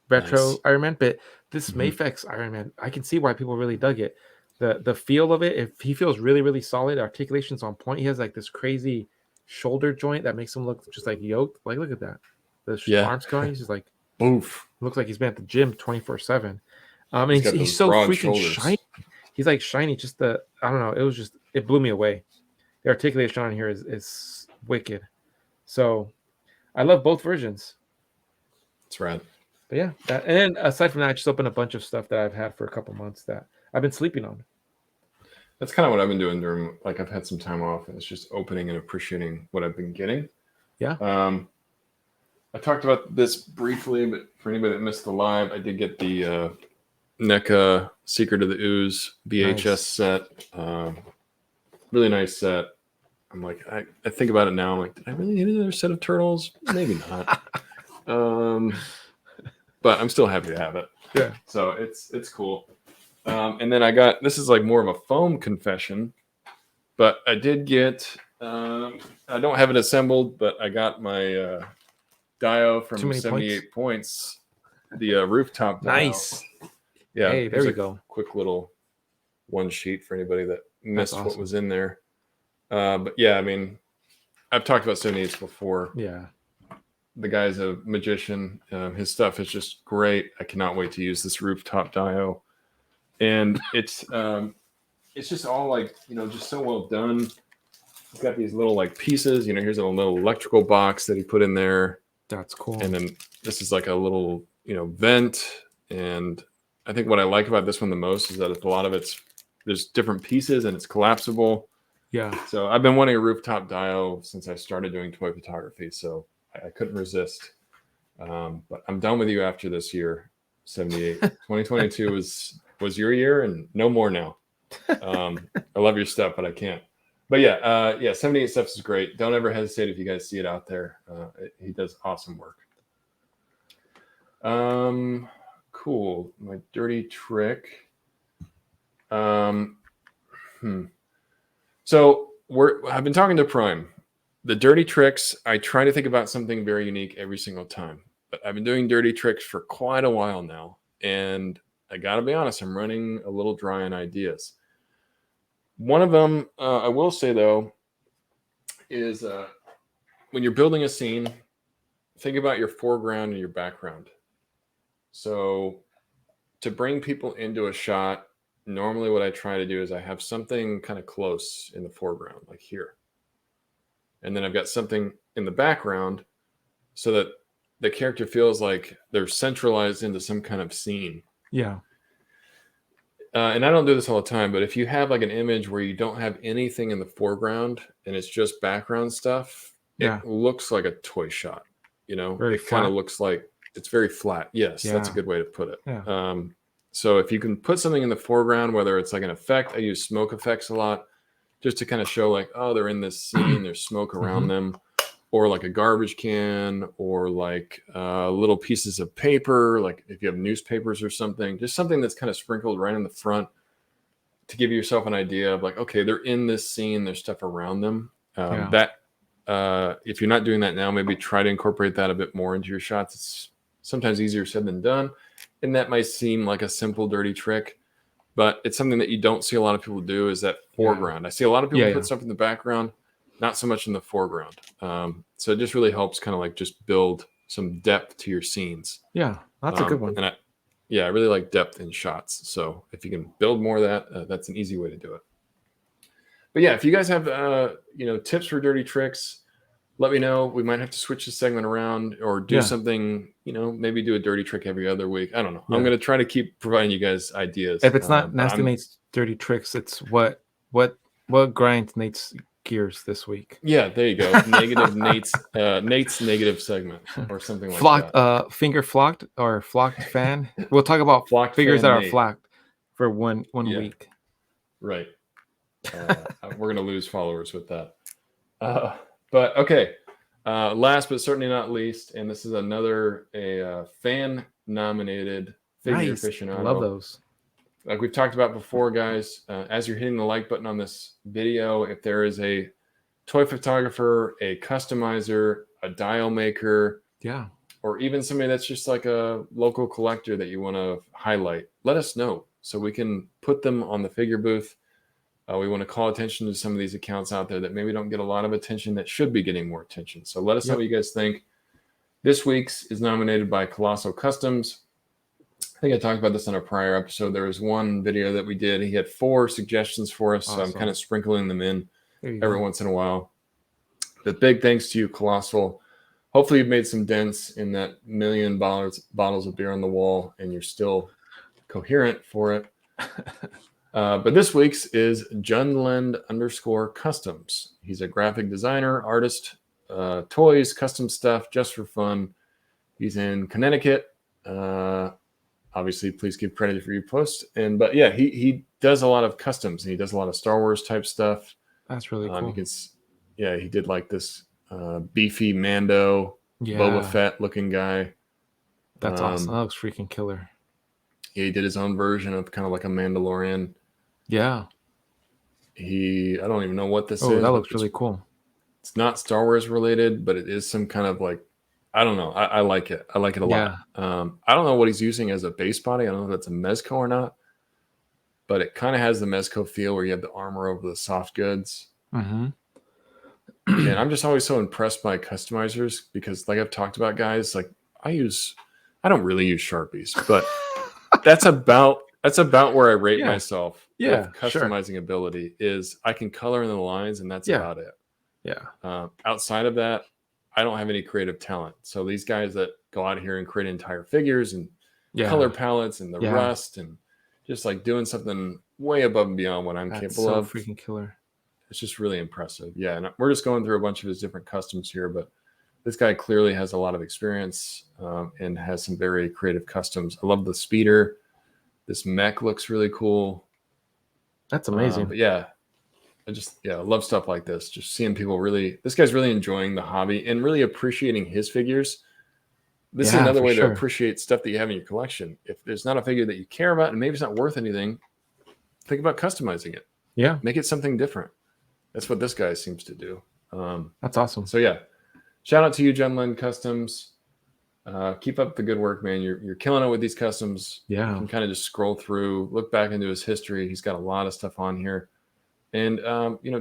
[SPEAKER 2] retro
[SPEAKER 3] Nice.
[SPEAKER 2] Iron Man, but this
[SPEAKER 3] Mm-hmm.
[SPEAKER 2] Mafex Iron Man, I can see why people really dug it. The feel of it, if he feels really, really solid, articulation's on point. He has like this crazy shoulder joint that makes him look just like yoked. Like look at that. The
[SPEAKER 3] Yeah.
[SPEAKER 2] arms going, he's just like
[SPEAKER 3] Oof.
[SPEAKER 2] looks like he's been at the gym 24/7. And
[SPEAKER 3] He's
[SPEAKER 2] he's,
[SPEAKER 3] got
[SPEAKER 2] he's
[SPEAKER 3] those
[SPEAKER 2] so
[SPEAKER 3] broad
[SPEAKER 2] freaking
[SPEAKER 3] shoulders.
[SPEAKER 2] shiny. He's like shiny, just I don't know. It blew me away. The articulation on here is wicked. So I love both versions.
[SPEAKER 3] That's right.
[SPEAKER 2] But yeah, and aside from that, I just opened a bunch of stuff that I've had for a couple months that I've been sleeping on.
[SPEAKER 3] That's kind of what I've been doing during, like, I've had some time off, and it's just opening and appreciating what I've been getting.
[SPEAKER 2] Yeah.
[SPEAKER 3] I talked about this briefly, but for anybody that missed the live, I did get the NECA Secret of the Ooze VHS set. Really nice set. I'm like, I think about it now. I'm like, did I really need another set of turtles? Maybe not. But I'm still happy to have it.
[SPEAKER 2] Yeah.
[SPEAKER 3] So it's cool. And then I got, this is like more of a foam confession, but I did get, I don't have it assembled, but I got my Dio from 78 points, the rooftop Dio.
[SPEAKER 2] Nice.
[SPEAKER 3] Yeah.
[SPEAKER 2] Hey, there you go.
[SPEAKER 3] Quick little one sheet for anybody that missed what was in there. But yeah, I mean, I've talked about 78s before.
[SPEAKER 2] Yeah.
[SPEAKER 3] The guy's a magician. His stuff is just great. I cannot wait to use this rooftop Dio. And it's just all like, just so well done. He's got these little like pieces, here's a little electrical box that he put in there.
[SPEAKER 2] That's cool.
[SPEAKER 3] And then this is like a little, vent. And I think what I like about this one the most is that a lot of there's different pieces and it's collapsible.
[SPEAKER 2] Yeah.
[SPEAKER 3] So I've been wanting a rooftop Dio since I started doing toy photography. So I couldn't resist. But I'm done with you after this year, 78. 2022 was your year and no more now. I love your stuff, but I can't. But yeah, 78 stuff is great. Don't ever hesitate if you guys see it out there. He does awesome work. Cool. My dirty trick. So I've been talking to Prime. The dirty tricks, I try to think about something very unique every single time. But I've been doing dirty tricks for quite a while now. And I got to be honest, I'm running a little dry on ideas. One of them, I will say, though, is when you're building a scene, think about your foreground and your background. So to bring people into a shot, normally what I try to do is I have something kind of close in the foreground, like here. And then I've got something in the background so that the character feels like they're centralized into some kind of scene.
[SPEAKER 2] Yeah.
[SPEAKER 3] And I don't do this all the time, but if you have like an image where you don't have anything in the foreground and it's just background stuff, it looks like a toy shot. It kind of looks like it's very flat. Yes, that's a good way to put it.
[SPEAKER 2] Yeah.
[SPEAKER 3] So if you can put something in the foreground, whether it's like an effect, I use smoke effects a lot, just to kind of show like, oh, they're in this scene, there's smoke around them, or like a garbage can, or like little pieces of paper, like if you have newspapers or something, just something that's kind of sprinkled right in the front to give yourself an idea of like, okay, they're in this scene, there's stuff around them. If you're not doing that now, maybe try to incorporate that a bit more into your shots. It's sometimes easier said than done. And that might seem like a simple, dirty trick, but it's something that you don't see a lot of people do, is that foreground. I see a lot of people put stuff in the background, not so much in the foreground. So it just really helps kind of like just build some depth to your scenes.
[SPEAKER 2] Yeah, that's a good one.
[SPEAKER 3] And I really like depth in shots. So if you can build more of that, that's an easy way to do it. But yeah, if you guys have tips for dirty tricks, let me know. We might have to switch the segment around or do something, maybe do a dirty trick every other week. I don't know. I'm going to try to keep providing you guys ideas.
[SPEAKER 2] If it's not Nasty Nate's dirty tricks, it's what grinds Nate's gears this week.
[SPEAKER 3] Yeah, there you go. Negative Nate's negative segment or something like that.
[SPEAKER 2] Finger flocked or flocked fan. We'll talk about flocked figures that are flocked for one week.
[SPEAKER 3] Right. We're going to lose followers with that. But okay, last but certainly not least, and this is another fan nominated Figure Aficionado.
[SPEAKER 2] I love those.
[SPEAKER 3] Like we've talked about before, guys, as you're hitting the like button on this video, if there is a toy photographer, a customizer, a dial maker, or even somebody that's just like a local collector that you want to highlight, let us know so we can put them on the figure booth. We want to call attention to some of these accounts out there that maybe don't get a lot of attention that should be getting more attention. So let us know what you guys think. This week's is nominated by Colossal Customs. I think I talked about this on a prior episode. There was one video that we did. He had 4 suggestions for us, so I'm kind of sprinkling them in every once in a while. But big thanks to you, Colossal. hopefully you've made some dents in that million bottles of beer on the wall, and you're still coherent for it. But this week's is Junland_Customs. He's a graphic designer, artist, toys, custom stuff, just for fun. He's in Connecticut. Obviously, please give credit for your post. But yeah, he does a lot of customs, and he does a lot of Star Wars type stuff.
[SPEAKER 2] That's really cool.
[SPEAKER 3] He did like this beefy Mando, Boba Fett looking guy.
[SPEAKER 2] That's awesome. That looks freaking killer.
[SPEAKER 3] Yeah, he did his own version of kind of like a Mandalorian.
[SPEAKER 2] Yeah.
[SPEAKER 3] I don't even know what this is.
[SPEAKER 2] Oh, that looks really cool.
[SPEAKER 3] It's not Star Wars related, but it is some kind of like, I don't know. I like it. I like it a lot. I don't know what he's using as a base body. I don't know if that's a Mezco or not, but it kind of has the Mezco feel where you have the armor over the soft goods.
[SPEAKER 2] Mm-hmm.
[SPEAKER 3] And I'm just always so impressed by customizers because, like I've talked about, guys, like I don't really use Sharpies, but that's about where I rate myself.
[SPEAKER 2] Yeah,
[SPEAKER 3] with customizing ability is I can color in the lines, and that's about it.
[SPEAKER 2] Yeah.
[SPEAKER 3] Outside of that, I don't have any creative talent. So these guys that go out here and create entire figures and color palettes and the rust and just like doing something way above and beyond what I'm capable of.
[SPEAKER 2] Freaking killer.
[SPEAKER 3] It's just really impressive. Yeah, and we're just going through a bunch of his different customs here, but this guy clearly has a lot of experience and has some very creative customs. I love the speeder. This mech looks really cool.
[SPEAKER 2] That's amazing.
[SPEAKER 3] But yeah, I love stuff like this. Just seeing people this guy's really enjoying the hobby and really appreciating his figures. This is another way to appreciate stuff that you have in your collection. If there's not a figure that you care about and maybe it's not worth anything, think about customizing it.
[SPEAKER 2] Yeah.
[SPEAKER 3] Make it something different. That's what this guy seems to do.
[SPEAKER 2] That's awesome.
[SPEAKER 3] So yeah, shout out to you, Junland Customs. Keep up the good work, man. You're killing it with these customs.
[SPEAKER 2] Yeah.
[SPEAKER 3] You can kind of just scroll through, look back into his history. He's got a lot of stuff on here. And,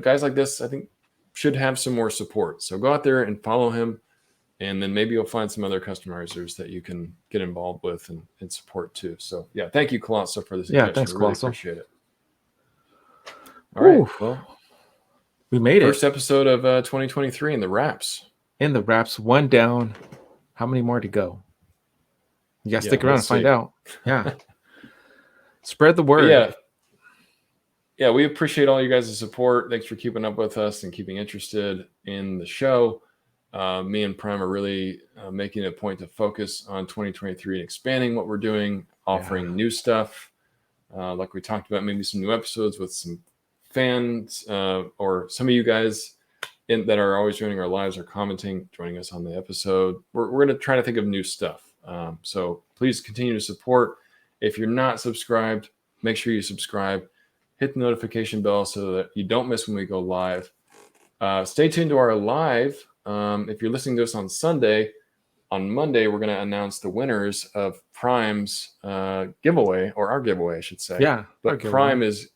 [SPEAKER 3] guys like this, I think, should have some more support. So go out there and follow him. And then maybe you'll find some other customizers that you can get involved with and support too. So, yeah, thank you, Colosso, for this.
[SPEAKER 2] Yeah, thanks,
[SPEAKER 3] really
[SPEAKER 2] Colosso.
[SPEAKER 3] Appreciate it. All right. Well,
[SPEAKER 2] we made
[SPEAKER 3] first episode of 2023 in the wraps.
[SPEAKER 2] One down. How many more to go? You got to stick around and find out. Yeah. Spread the word.
[SPEAKER 3] Yeah, we appreciate all you guys' support. Thanks for keeping up with us and keeping interested in the show. Me and Prime are really making a point to focus on 2023 and expanding what we're doing, offering new stuff. Like we talked about, maybe some new episodes with some fans or some of you guys that are always joining our lives or commenting, joining us on the episode. We're going to try to think of new stuff. So please continue to support. If you're not subscribed, make sure you subscribe. Hit the notification bell so that you don't miss when we go live. Stay tuned to our live. If you're listening to us on Sunday, on Monday, we're going to announce the winners of Prime's giveaway, or our giveaway, I should say.
[SPEAKER 2] Yeah.
[SPEAKER 3] But Prime is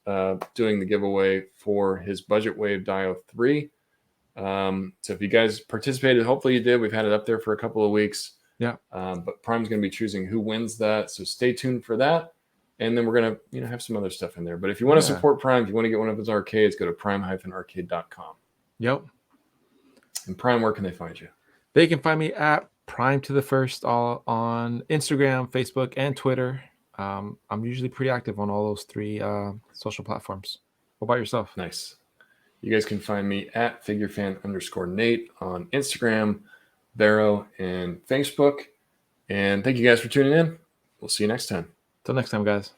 [SPEAKER 3] doing the giveaway for his Budget Wave Dio 3. So if you guys participated, hopefully you did. We've had it up there for a couple of weeks.
[SPEAKER 2] Yeah.
[SPEAKER 3] But Prime's going to be choosing who wins that. So stay tuned for that. And then we're going to have some other stuff in there. But if you want to support Prime, if you want to get one of his arcades, go to prime-arcade.com.
[SPEAKER 2] Yep.
[SPEAKER 3] And Prime, where can they find you?
[SPEAKER 2] They can find me at Prime to the First all on Instagram, Facebook, and Twitter. I'm usually pretty active on all those three social platforms. What about yourself?
[SPEAKER 3] Nice. You guys can find me at figurefan_Nate on Instagram, Vero, and Facebook. And thank you guys for tuning in. We'll see you next time.
[SPEAKER 2] Till next time, guys.